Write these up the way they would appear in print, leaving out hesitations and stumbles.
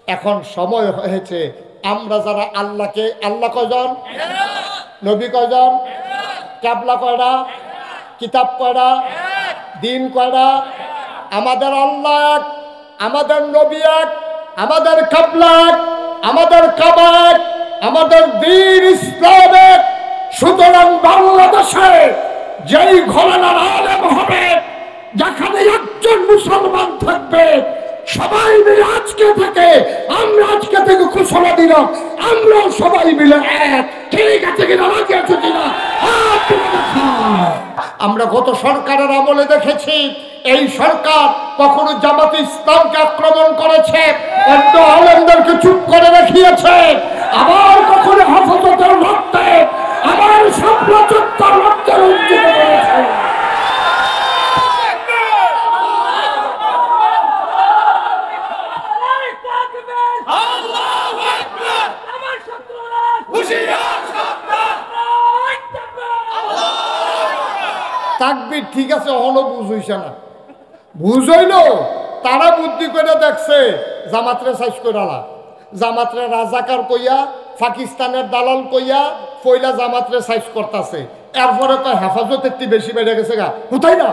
এখন সময় হয়েছে আমরা যারা আল্লাহকে, আল্লাহ কয়জন, নবী কয়জন, ক্যাবলা কয়টা, কিতাব কয়টা, দিন কয়টা, আমাদের আল্লাহ এক, আমাদের নবী এক, আমাদের ক্যাবলা এক, আমাদের কাবা এক, আমাদের দিন ইসলাম এক। সুতরাং বাংলাদেশে যেই ঘরানার আলেম হবে, যেখানে একজন মুসলমান থাকবে, সবাই মিলে আজকে থেকে, আমরা আজকে থেকে ঘোষণা দিলাম, আমরা সবাই মিলে এক। ঠিক আছে কিনা, রাজি আছে কিনা? আমরা গত সরকারের আমলে দেখেছি এই সরকার কখনো জামাতে ইসলামকে আক্রমণ করেছে, অন্য আলেমদেরকে চুপ করে রেখিয়েছে, আবার কখনো হেফাজতের রক্তে, আবার সাম্রাজ্যত্বের রক্তে রঞ্জিত করেছে। তাকবীর ঠিক আছে, হলো বুঝ হইছে না, বুঝ হইল তারা বুদ্ধি করে দেখছে জামাতরে সাইজ করালা, জামাতরে রাজাকার কইয়া, পাকিস্তানের দালাল কইয়া পয়লা জামাতরে সাইজ করতেছে। এরপরে তো হেফাজত একটি বেশি বেড়ে গেছে গা, কোথায় না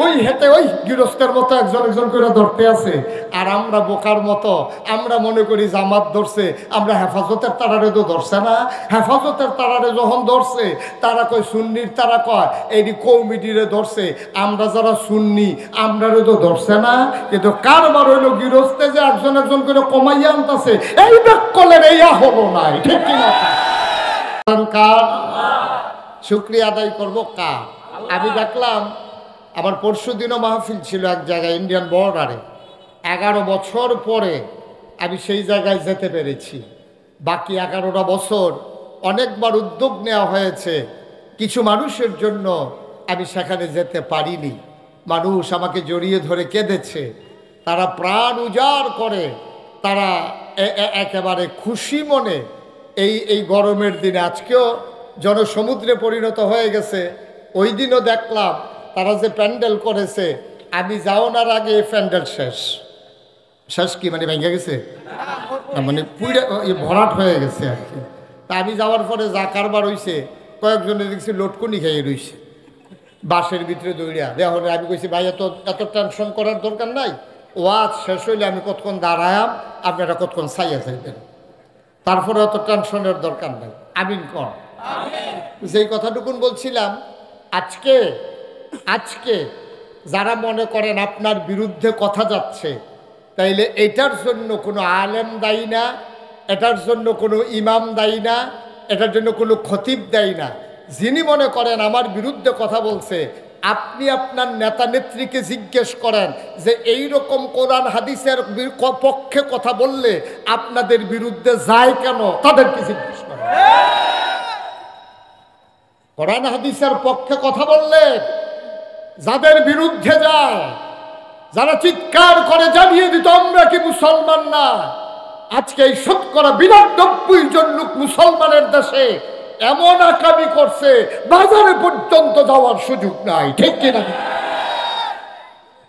ওই হেতে ওই গৃহস্থের মতো একজন একজন করে ধরতে আছে। আর আমরা বোকার মতো আমরা মনে করি জামাত ধরছে, আমরা হেফাজতের তারারে তো ধরছে না। হেফাজতের তারারে যখন ধরছে তারা কয় সুন্নির, তারা কয় এটি কৌমিটিরে ধরছে, আমরা যারা সুন্নি আমরারে তো ধরছে না। কিন্তু কারবার হইলো গৃহস্থে যে একজন একজন করে কমাইয়া আনতেছে, এই বেকলের এইয়া হলো নাই, ঠিক কিনা? কার শুকরিয়া আদায় করবো কার? আমি দেখলাম আমার পরশু দিনও মাহফিল ছিল এক জায়গায় ইন্ডিয়ান বর্ডারে, 11 বছর পরে আমি সেই জায়গায় যেতে পেরেছি। বাকি 11টা বছর অনেকবার উদ্যোগ নেওয়া হয়েছে, কিছু মানুষের জন্য আমি সেখানে যেতে পারিনি। মানুষ আমাকে জড়িয়ে ধরে কেঁদেছে, তারা প্রাণ উজাড় করে, তারা একেবারে খুশি মনে এই গরমের দিনে, আজকেও জনসমুদ্রে পরিণত হয়ে গেছে। ওই দিনও দেখলাম তারা যে প্যান্ডেল করেছে, আমি যাওয়ার আগে প্যান্ডেল শেষ। শেষ কি মানে ভেঙে গেছে, মানে পুরো ভরাট হয়ে গেছে আর কি। তা আমি যাওয়ার পরে যা কারবার হয়েছে, কয়েকজনে দেখছি লটকুনি খেয়ে রয়েছে বাসের ভিতরে দৌড়িয়া। দেখুন আমি কইছি ভাই এত টেনশন করার দরকার নাই, ওয়াজ শেষ হইলে আমি কতক্ষণ দাঁড়ায়াম, আপনারা কতক্ষণ চাইয়া চাইবেন, তারপরে অত টেনশনের দরকার নাই। আমিন কর। যেই কথাটুকুন বলছিলাম, আজকে যারা মনে করেন আপনার বিরুদ্ধে কথা যাচ্ছে, তাইলে এটার জন্য কোনো আলেম দায়ী না, এটার জন্য কোনো ইমাম দায়ী না, এটার জন্য কোনো খতিব দায়ী না। যিনি মনে করেন আমার বিরুদ্ধে কথা বলছে, আপনি আপনার নেতা নেত্রীকে জিজ্ঞেস করেন যে এই রকম কোরআন হাদিসের পক্ষে কথা বললে আপনাদের বিরুদ্ধে যায় কেন, তাদেরকে জিজ্ঞেস করেন। কোরআন হাদিসের পক্ষে কথা বললে যাদের বিরুদ্ধে যায়, যারা চিৎকার করে জানিয়ে দিত আমরা কি মুসলমান না, আজকে এই 90% জন লোক মুসলমানের দেশে এমন আকামি করছে বাজারে পর্যন্ত যাওয়ার সুযোগ নাই, ঠিক কিনা?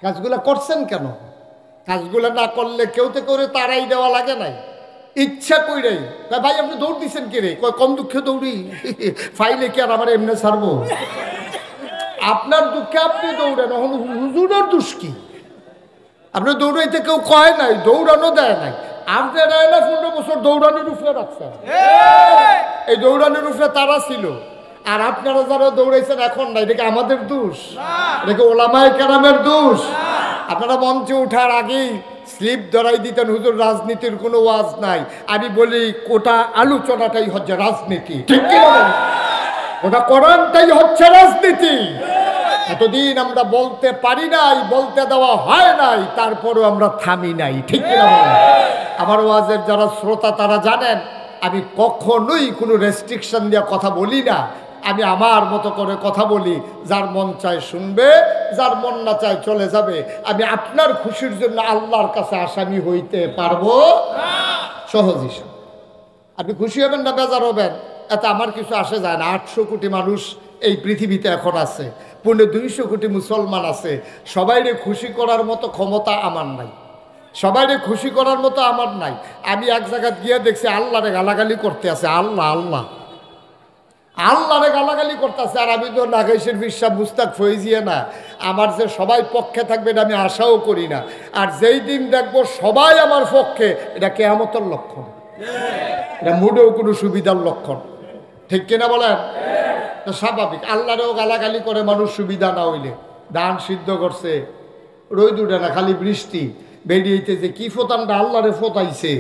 কাজগুলা করছেন কেন? কাজগুলা না করলে কেউ তো করে তারাই দেওয়া লাগে নাই, ইচ্ছা কইরাই। ভাই আপনি দৌড় দিচ্ছেন কে রে? কম দুঃখে দৌড়ি, ফাইলে কি আর আমার এমনি ছাড়বো? আপনার দুঃখে আপনি দৌড়েন, এখন হুজুরের দোষ কি? আপনি দৌড়াইতে কেউ কয় নাই, দৌড়ানো দেয় নাই। আপনি 15 বছর দৌড়ানোর উপরে রাখছেন, এই দৌড়ানোর উপরে তারা ছিল। আর আপনারা যারা দৌড়াইছেন এখন নাই, এটা কি আমাদের দোষ? এটা কি ওলামায়ে কেরামের দোষ? আপনারা মঞ্চে ওঠার আগেই স্লিপ ধরাই দিতেন, হুজুর রাজনীতির কোনো ওয়াজ নাই। আমি বলি কোটা আলোচনাটাই হচ্ছে রাজনীতি, ঠিক কি না? ওটা কোরআনটাই হচ্ছে রাজনীতি। এতদিন আমরা বলতে পারি নাই, বলতে দেওয়া হয় নাই, তারপরেও আমরা থামি নাই, ঠিক কি না? আমার ওয়াজের যারা শ্রোতা তারা জানেন আমি কখনোই কোনো রেস্ট্রিকশন দিয়ে কথা বলি না। আমি আমার মতো করে কথা বলি, যার মন চায় শুনবে, যার মন না চায় চলে যাবে। আমি আপনার খুশির জন্য আল্লাহর কাছে আসামি হইতে পারবো সহজ হিসাব। আপনি খুশি হবেন না বেজার হবেন এতে আমার কিছু আসে যায় না। 800 কোটি মানুষ এই পৃথিবীতে এখন আছে, 250 কোটি মুসলমান আছে, সবাইরে খুশি করার মতো ক্ষমতা আমার নাই। সবাইকে খুশি করার মতো আমার নাই। আমি এক জায়গায় গিয়ে দেখছি আল্লাহরে গালাগালি করতে আছে, আল্লাহ আল্লাহ আল্লাহরে গালাগালি করতেছে। আর আমি তো নাগাইশের বিশ্বাস মুস্তাক ফয়েজিয়া না, আমার যে সবাই পক্ষে থাকবে এটা আমি আশাও করি না। আর যেই দিন দেখবো সবাই আমার পক্ষে, এটা কেয়ামতের লক্ষণ, এটা মুডেও কোনো সুবিধার লক্ষণ, ঠিক কিনা বলেন? তো স্বাভাবিক আল্লাহরেও গালাগালি করে মানুষ সুবিধা না হইলে। ধান সিদ্ধ করছে, রোদ উঠে না, খালি বৃষ্টি বেরিয়েছে, যে কি ফোতানটা আল্লাহরে ফোতাইছে,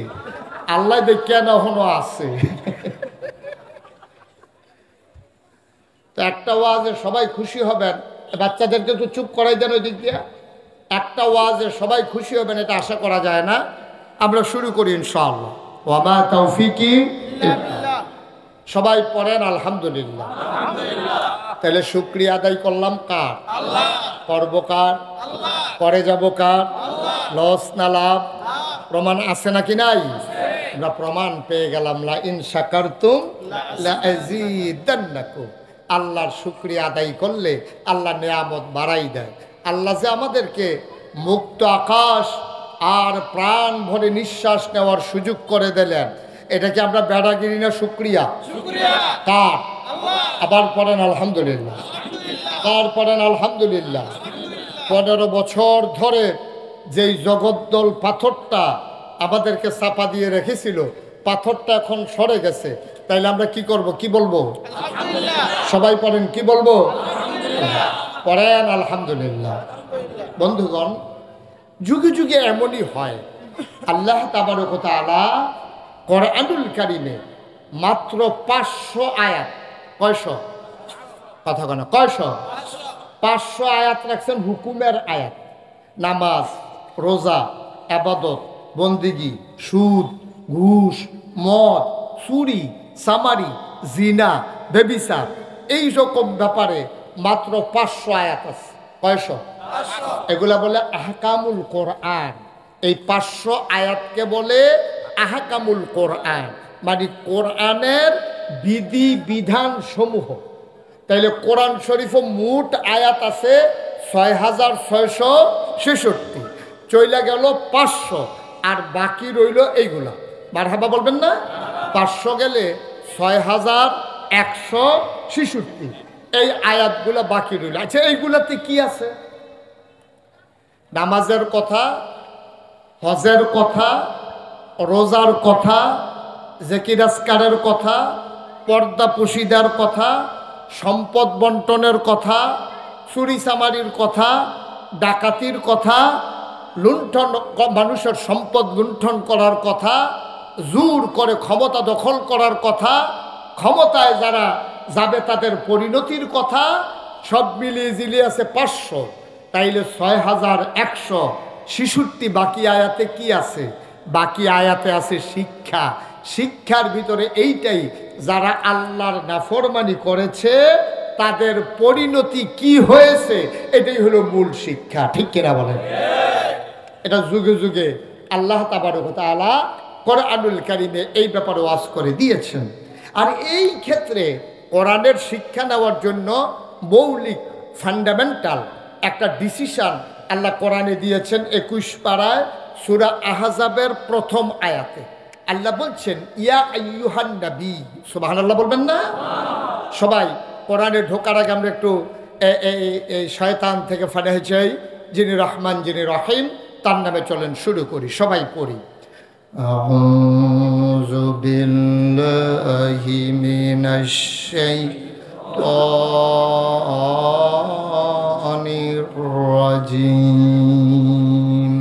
আল্লাহ দেখিয়া না এখনো আছে। তো একটা ওয়াজে সবাই খুশি হবেন, বাচ্চাদেরকে তো চুপ করাই দেন ওই দিক দিয়ে। একটা ওয়াজে সবাই খুশি হবেন এটা আশা করা যায় না। আমরা শুরু করি ইনশাআল্লাহ। ওয়া মা তাওফিকি ইল্লা, সবাই পড়েন আলহামদুলিল্লাহ। তাহলে শুকরিয়া আদায় করলাম কার? আল্লাহ। করব কার? আল্লাহ। করে যাব কার? আল্লাহ। লস না লাভ? প্রমাণ আছে নাকি নাই? আমরা প্রমাণ পেয়ে গেলাম, লা ইন শাকারতুম লা আযীদান্নাকুম। আল্লাহর শুকরিয়া আদায় করলে আল্লাহ নেয়ামত বাড়াই দেয়। আল্লাহ যে আমাদেরকে মুক্ত আকাশ আর প্রাণ ভরে নিঃশ্বাস নেওয়ার সুযোগ করে দিলেন, এটা কি আমরা বেড়াগিরি না শুকরিয়া? কার? আবার পড়েন আলহামদুলিল্লাহ, কার পড়েন আলহামদুলিল্লাহ। 15 বছর ধরে যেই জগদ্দল পাথরটা আমাদেরকে চাপা দিয়ে রেখেছিল, পাথরটা এখন সরে গেছে। তাইলে আমরা কি করব? কি বলবো? সবাই পড়েন, কি বলবো? পড়েন আলহামদুলিল্লাহ। বন্ধুগণ, যুগে যুগে এমনই হয়, আল্লাহ তাবারক ওয়া তাআলা কোরআনুল কারীমে মাত্র 500 আয়াত, কয়শো? কথা কয় না, কয়শো? 500 আয়াত রাখছেন হুকুমের আয়াত। নামাজ, রোজা, ইবাদত, বন্দিগি, সুদ, ঘুষ, মদ, চুরি, সামারি, জিনা, বেবিচার, এই রকম ব্যাপারে মাত্র 500 আয়াত আছে। কয়শো? এগুলা বলে আহকামুল কোরআন। এই 500 আয়াতকে বলে আহকামুল কোরআন, মানে কোরআনের বিধি বিধান সমূহ। তাইলে কোরআন শরীফও মোট আয়াত আছে 6666, চইলা গেল 500, আর বাকি রইল এইগুলা। মারহাবা বলবেন না? 500 গেলে 6166, এই আয়াতগুলা বাকি রইল। আচ্ছা, এইগুলাতে কি আছে? নামাজের কথা, হজের কথা, রোজার কথা, জিকির আজকারের কথা, পর্দা পুশিদার কথা, সম্পদ বন্টনের কথা, চুরি চামারির কথা, ডাকাতির কথা, লুণ্ঠন, মানুষের সম্পদ লুণ্ঠন করার কথা, জোর করে ক্ষমতা দখল করার কথা, ক্ষমতায় যারা যাবে তাদের পরিণতির কথা, সব মিলিয়ে জিলিয়ে আছে 500। তাইলে 6166। বাকি আয়াতে কি আছে? বাকি আয়াতে আছে শিক্ষা। শিক্ষার ভিতরে এইটাই, যারা আল্লাহর নাফরমানি করেছে তাদের পরিণতি কি হয়েছে, এটাই হলো মূল শিক্ষা, ঠিক কিনা বলেন? এটা যুগে যুগে আল্লাহ তাবারক ওয়া তাআলা কোরআনুল কারীমে এই ব্যাপারে ওয়াজ করে দিয়েছেন। আর এই ক্ষেত্রে কোরআনের শিক্ষা নেওয়ার জন্য মৌলিক ফান্ডামেন্টাল একটা ডিসিশন আল্লাহ কোরআনে দিয়েছেন। 21 পারায় সূরা আহজাবের প্রথম আয়াতে আল্লাহ বলছেন, ইয়া আইয়ুহান নবী। সুবহানাল্লাহ বলবেন না? সবাই কোরআনে ঢোকার আগে আমরা একটু এই শয়তান থেকে ফানাহ চাই, যিনি রহমান যিনি রহিম, তার নামে চলেন শুরু করি, সবাই পড়ি। আউযু বিল্লাহি মিনাশ শাইতানির রাজিম।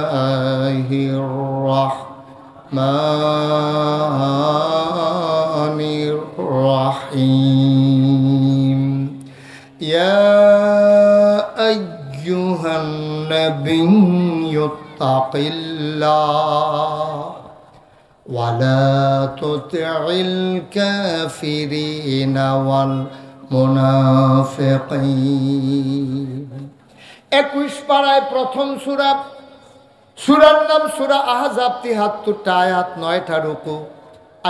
বিসমিল্লাহির রাহমানির রাহিম। ইয়া আইয়ুহান নাবিয়্যুত্তাকিল্লাহ ওয়া লা তুতি'ল কাফিরিনা ওয়াল মুনাফিকিন। 21 পারায় প্রথম সূরা, সূরার নাম সূরা আহজাব, 73টা আয়াত, 9টা রুকু।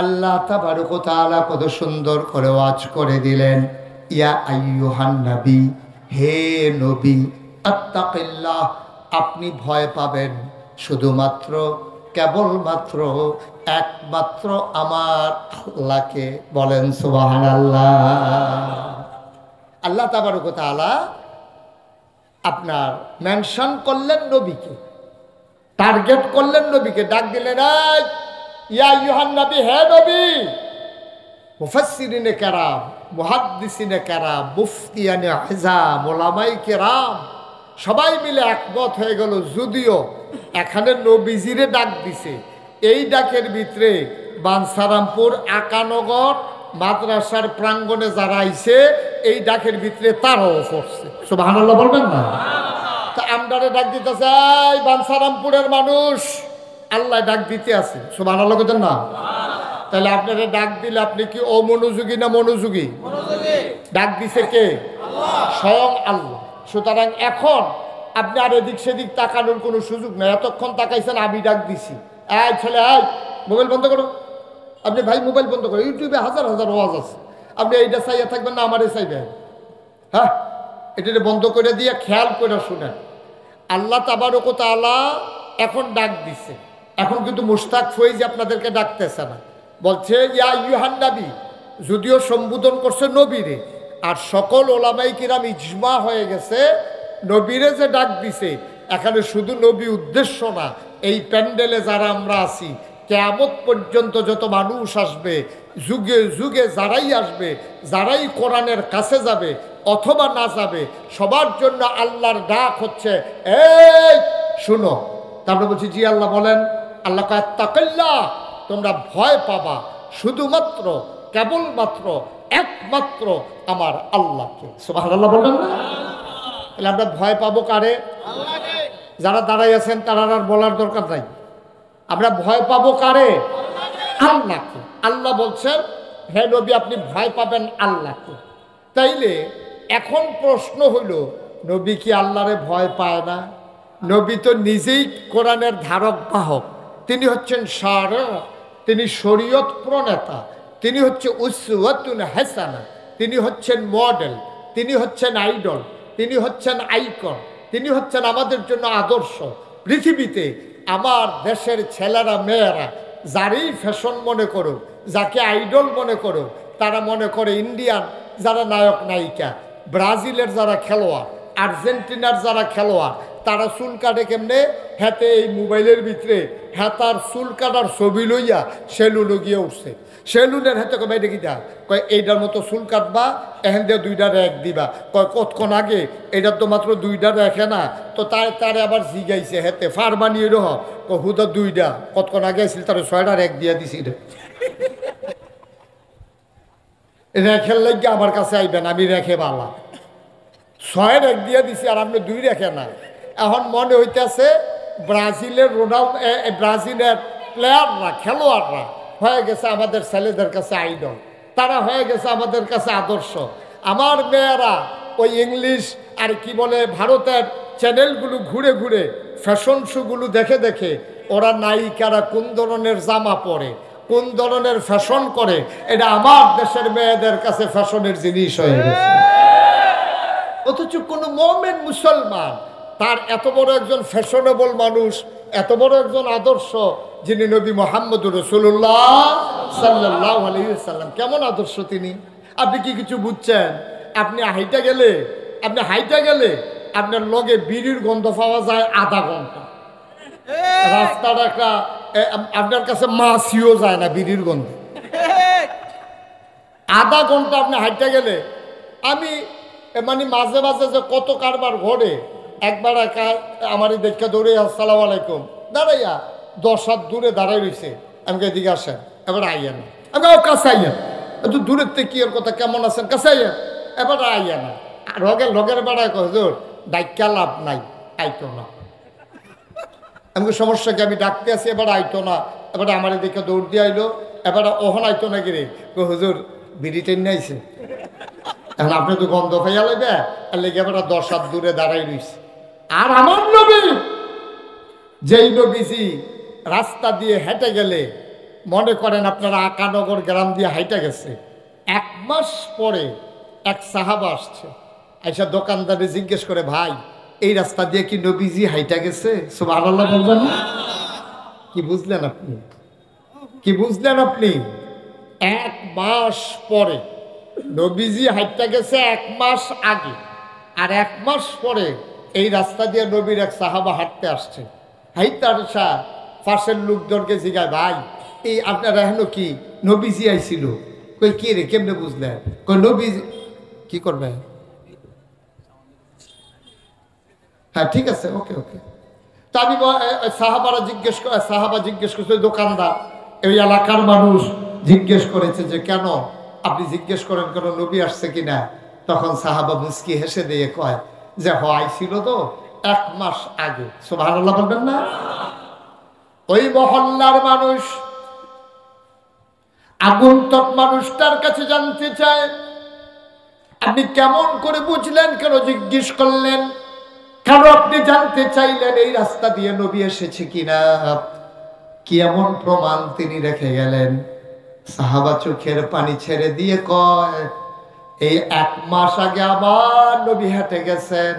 আল্লাহ তাবারক ওয়া তাআলা কত সুন্দর করে ওয়াজ করে দিলেন, ইয়া আইয়ুহান নবী, হে নবী, আত্তাকিল্লাহ, আপনি ভয় পাবেন শুধুমাত্র কেবলমাত্র একমাত্র আমার আল্লাহকে। বলেন সুবহানাল্লাহ। আল্লাহ তাবারক ওয়া তাআলা আপনার মেনশন করলেন নবীকে, টার্গেট করলেন নবীকে, ডাক দিলেন, এই ইয়া আইয়ুহান নবী, হে নবী। মুফাসসিরিনে কেরাম, মুহাদ্দিসিনে কেরাম, মুফতিয়ানে আযম, উলামায়ে কেরাম সবাই মিলে একমত হয়ে গেল, যদিও এখানে নবীজিরে ডাক দিছে, এই ডাকের ভিতরে বাঞ্ছারামপুর আকানগর মাদ্রাসার প্রাঙ্গণে যারা আইছে এই ডাকের ভিতরে তারাও পড়ছে। সুবহানাল্লাহ বলবেন না? তা আমরারে ডাক দিতেছে, এই বাঞ্ছারামপুরের মানুষ, আল্লাহ ডাক দিতে আছে। সুবহানাল্লাহ বলেন না? তাহলে আপনারা ডাক দিলে আপনি কি অমনোযোগী না মনোযোগী? ডাক দিছে কে? স্বয়ং আল্লাহ। সুতরাং এখন আপনি আর এদিক সেদিক তাকানোর কোনো সুযোগ নেই। এতক্ষণ তাকাইছেন, আমি ডাক দিছি, এই ছেলে, এই মোবাইল বন্ধ করো। আপনি ভাই মোবাইল বন্ধ করো, ইউটিউবে হাজার হাজার ওয়াজ আছে, আপনি এইটা চাইয়া থাকবেন না আমারে চাইবেন? হ্যাঁ, এটা বন্ধ করে দিয়ে খেয়াল করে শুনেন। আল্লাহ তাবারক ওয়া তাআলা এখন ডাক দিছে, এখন কিন্তু মুশতাক ফয়েজ আপনাদেরকে ডাকতেছে না, বলছে ইয়া আইয়ুহান নবী। যদিও সম্বোধন করছে নবীরে, আর সকল ওলামায়ে কিরাম ইজমা হয়ে গেছে নবীরে যে ডাক দিছে এখানে শুধু নবী উদ্দেশ্য না, এই প্যান্ডেলে যারা আমরা আছি, কিয়ামত পর্যন্ত যত মানুষ আসবে, যুগে যুগে যারাই আসবে, যারাই কোরআনের কাছে যাবে অথবা না যাবে, সবার জন্য আল্লাহর ডাক হচ্ছে, এই শুনো। তারপরে বলছি, জি আল্লাহ বলেন। আল্লাহ কয়, আত্তাকিল্লাহ, তোমরা ভয় পাবা শুধুমাত্র কেবলমাত্র একমাত্র আমার আল্লাহকে। সুবহানাল্লাহ বলবেন না? তাহলে আমরা ভয় পাবো কারে? যারা দাঁড়াই আছেন তারা আর বলার দরকার নাই। আমরা ভয় পাবো কারে? আল্লাহকে। আল্লাহ বলছেন, হে নবী, আপনি ভয় পাবেন আল্লাহকে। তাইলে এখন প্রশ্ন হইল, নবী কি আল্লাহরে ভয় পায় না? নবী তো নিজেই কোরআনের ধারক বাহক, তিনি হচ্ছেন শারি'আ, তিনি শরীয়ত প্রণেতা, তিনি হচ্ছে উসওয়াতুন হাসানা, তিনি হচ্ছেন মডেল, তিনি হচ্ছেন আইডল, তিনি হচ্ছেন আইকন, তিনি হচ্ছেন আমাদের জন্য আদর্শ। পৃথিবীতে আমার দেশের ছেলেরা মেয়েরা যারই ফ্যাশন মনে করুক, যাকে আইডল মনে করুক, তারা মনে করে ইন্ডিয়ান যারা নায়ক নায়িকা, ব্রাজিলের যারা খেলোয়াড়, আর্জেন্টিনার যারা খেলোয়াড়, তারা চুল কাটে কেমনে? হাতে এই মোবাইলের ভিতরে হাতার চুল কাটার ছবি লইয়া সেলুনে গিয়ে উঠছে। সেলুনের হাতে কয় বাইরে গিয়া কয় এইটার মতো চুল কাটবা, এখান দিয়ে দুইটা র্যাক দিবা। কয় কতক্ষণ আগে এটার তো মাত্র দুইটা রেখে না, তো তারে আবার জিগাইছে হাতে ফার বানিয়ে রহ, হুদা দুইটা, কতক্ষণ আগে আসছিল তার 6টা র্যাক দিয়া দিছি। রেখের লাগিয়ে আমার কাছে আইবেন, আমি রেখে বালা 6 র্যাক দিয়া দিছি আর আপনি 2 রেখে না। এখন মনে হইতেছে ব্রাজিলের ব্রাজিলের প্লেয়াররা, খেলোয়াড়রা হয়ে গেছে আমাদের ছেলেদের কাছে আইডল, তারা হয়ে গেছে আমাদের কাছে আদর্শ। আমার মেয়েরা ওই ইংলিশ আর কি বলে ভারতের চ্যানেলগুলো ঘুরে ঘুরে ফ্যাশন শোগুলো দেখে দেখে ওরা নায়িকারা কোন ধরনের জামা পরে, কোন ধরনের ফ্যাশন করে, এটা আমার দেশের মেয়েদের কাছে ফ্যাশনের জিনিস হয়ে গেছে। অথচ কোন মুমিন মুসলমান তার এত বড় একজন ফ্যাশনেবল মানুষ, এত বড় একজন আদর্শ, যিনি নবী মুহাম্মদুর রাসূলুল্লাহ সাল্লাল্লাহু আলাইহি ওয়াসাল্লাম, কেমন আদর্শ তিনি। আপনি কি কিছু বুঝছেন? আপনি হাইটা গেলে আপনার লগে বিড়ির গন্ধ পাওয়া যায় আধা ঘন্টা, রাস্তার একটা আপনার কাছে মাছিও যায় না বিড়ির গন্ধ, আধা ঘন্টা আপনি হাইটা গেলে। আমি মানে মাঝে মাঝে যে কত কারবার ঘটে, একবার একা আমার দেখে দৌড়ে আসসালামু আলাইকুম, দাঁড়াইয়া 10 হাত দূরে দাঁড়াই রয়েছে, আমি এদিকে আসেন, এবার আইয়া না, আমি কাছে আইয়া, একটু দূরের থেকে কি এর কথা, কেমন আছেন, কাছে আইয়া, এবার আইয়া না, লগের বেড়ায় কজোর ডাক্কা লাভ নাই, আইতো না। আমি সমস্যা কি, আমি ডাকতে আছি, এবার আইতো না, এবার আমার দেখে দৌড় দিয়ে আইলো, এবার ওহন আইতো না গিরে, হুজুর বিড়ি টেনে আইছে, এখন আপনি তো গন্ধ পাইয়া লাগবে, আর লেগে এবার 10 হাত দূরে দাঁড়াই রয়েছে। আর আমার নবী, যেই নবীজি রাস্তা দিয়ে হেঁটে গেলে, মনে করেন আপনারা আকানগর গ্রাম দিয়ে হাইটা গেছে, 1 মাস পরে এক সাহাবা আসছে, আইসা দোকানদারে জিজ্ঞেস করে, ভাই এই রাস্তা দিয়ে কি নবীজি হাইটা গেছে? সুবহানাল্লাহ বলবেন না? কি বুঝলেন আপনি? কি বুঝলেন আপনি? 1 মাস পরে নবীজি হাইটা গেছে 1 মাস আগে, আর 1 মাস পরে এই রাস্তা দিয়ে নবীর এক সাহাবা হাঁটতে আসছে। হাইটা আসা পাশের লোকজনকে জিগায়, ভাই এই আপনারা হেন কি নবীজি আইছিল? কই কি রে, কেমনে বুঝলেন? কই নবীজি কি করবে? হ্যাঁ ঠিক আছে, ওকে ওকে। তা আমি সাহাবা জিজ্ঞেস করছে, দোকানদার এই এলাকার মানুষ জিজ্ঞেস করেছে যে কেন আপনি জিজ্ঞেস করেন কেন নবী আসছে কিনা? তখন সাহাবা মুস্কি হেসে দিয়ে কয় যে আইছিল তো 1 মাস আগে। সুবহানাল্লাহ বলবেন না? ওই মহল্লার মানুষ আগন্তুক মানুষটার কাছে জানতে চায়, আপনি কেমন করে বুঝলেন, কেন জিজ্ঞেস করলেন, কেন আপনি জানতে চাইলেন এই রাস্তা দিয়ে নবী এসেছে কিনা, কি এমন প্রমাণ তিনি রেখে গেলেন? সাহাবা চোখের পানি ছেড়ে দিয়ে কয়, এই 1 মাস আগে আবার নবী হেঁটে গেছেন,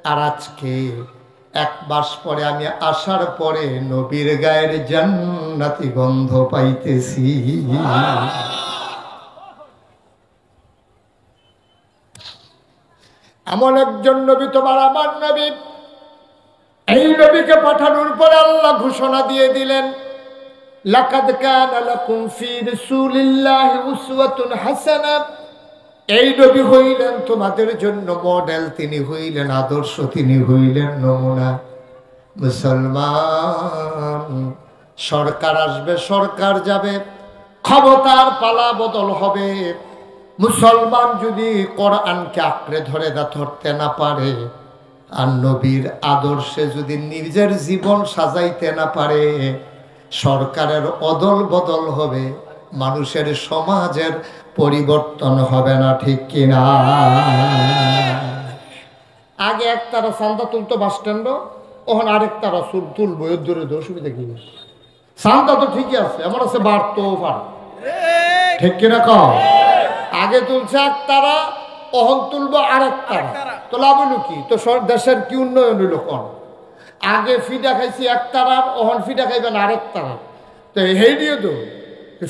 আর আজকে 1 মাস পরে আমি আসার পরে নবীর গায়ের জান্নাতি গন্ধ পাইতেছি। এমন একজন নবী তোমার আমার নবী। এই নবীকে পাঠানোর পরে আল্লাহ ঘোষণা দিয়ে দিলেন, লাকাদ কানা লাকুম ফি রাসূলিল্লাহি উসওয়াতুন হাসানাহ। এই নবী হইলেন তোমাদের জন্য মডেল, তিনি হইলেন আদর্শ, তিনি হইলেন নমুনা। মুসলমান, সরকার আসবে, সরকার যাবে, ক্ষমতার পালা বদল হবে, মুসলমান যদি কোরআনকে আঁকড়ে ধরতে না পারে, আর নবীর আদর্শে যদি নিজের জীবন সাজাইতে না পারে, সরকারের অদল বদল হবে, মানুষের সমাজের পরিবর্তন হবে না। ঠিক কিনা? আগে একতারা চান্দা তুলতো বাস স্ট্যান্ড, ওখানে আরেকতারা তুলবো, এর দূরে অসুবিধা কি? চান্দা তো ঠিকই আছে, এমন আছে বাড়তো পারে। ঠিক কিনা কম? আগে তুলছে একতারা, ওহন তুলবো আরেকতারা, তো লাভ হইল কি? তো দেশের কি উন্নয়ন হইল? কোন আগে ফিডা খাইছি একতারার, ওহন ফিডা খাইবেন আরেকতারা, তো হেডিয়ে তো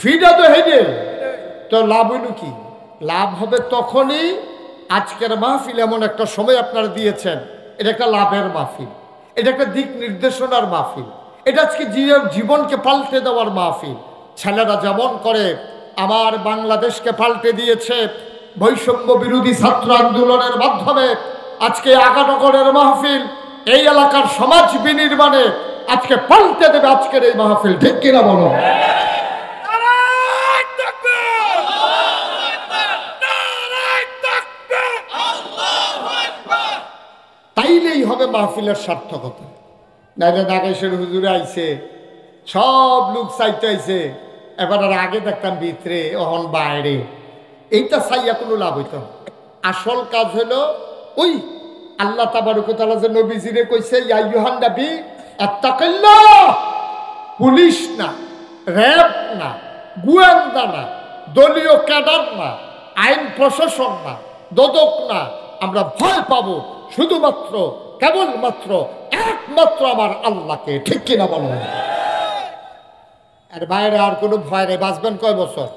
ফিডা তো হেডে, তো লাভ হইল কি? লাভ হবে তখনই, আজকের মাহফিল এমন একটা সময় আপনারা দিয়েছেন, এটা একটা লাভের মাহফিল, এটা একটা দিক নির্দেশনার মাহফিল, এটা আজকে জীবনকে পাল্টে দেওয়ার মাহফিল। ছেলেরা যেমন করে আমার বাংলাদেশকে পাল্টে দিয়েছে বৈষম্য বিরোধী ছাত্র আন্দোলনের মাধ্যমে, আজকে আগানগরের মাহফিল এই এলাকার সমাজ বিনির্মাণে আজকে পাল্টে দেবে আজকের এই মাহফিল। ঠিক কিনা বলো? তাইলেই হবে মাহফিলের সার্থকতা। নাইলে নাগেশ্বর হুজুরে আইছে, সব লোক চাইতে আইছে, এবার আর আগে দেখতাম ভিতরে, অহন বাইরে, এইটা চাইয়া কোনো লাভ হইত না। আসল কাজ হলো ওই আল্লাহ তাবারক ওয়া তাআলা যে নবীজিরে কইছে, ইয়া আইয়ুহান নবী আত্তাকিল্লাহ, পুলিশ না, র‍্যাব না, গোয়েন্দা না, দলীয় ক্যাডার না, আইন প্রশাসন না, দদক না, আমরা ভয় পাবো শুধুমাত্র কেবলমাত্র একমাত্র আমার আল্লাহকে। ঠিক কিনা বলো? আর বাইরে আর কোনো ভয় নেই। বাঁচবেন কয় বছর?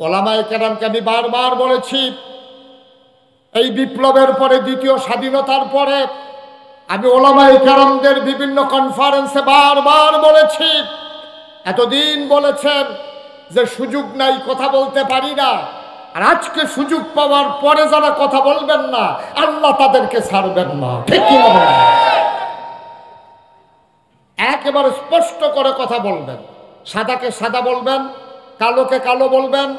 ওলামায়ে কেরামকে আমি বারবার বলেছি, এই বিপ্লবের পরে, দ্বিতীয় স্বাধীনতার পরে আমি ওলামায়ে কেরামদের বিভিন্ন কনফারেন্সে বারবার বলেছি, এতদিন বলেছেন যে সুযোগ নাই, কথা বলতে পারি না, আর আজকে সুযোগ পাওয়ার পরে যারা কথা বলবেন না, আল্লাহ তাদেরকে ছাড়বেন না। ঠিক কি না? একেবারে স্পষ্ট করে কথা বলবেন, সাদাকে সাদা বলবেন, কালোকে কালো বলবেন,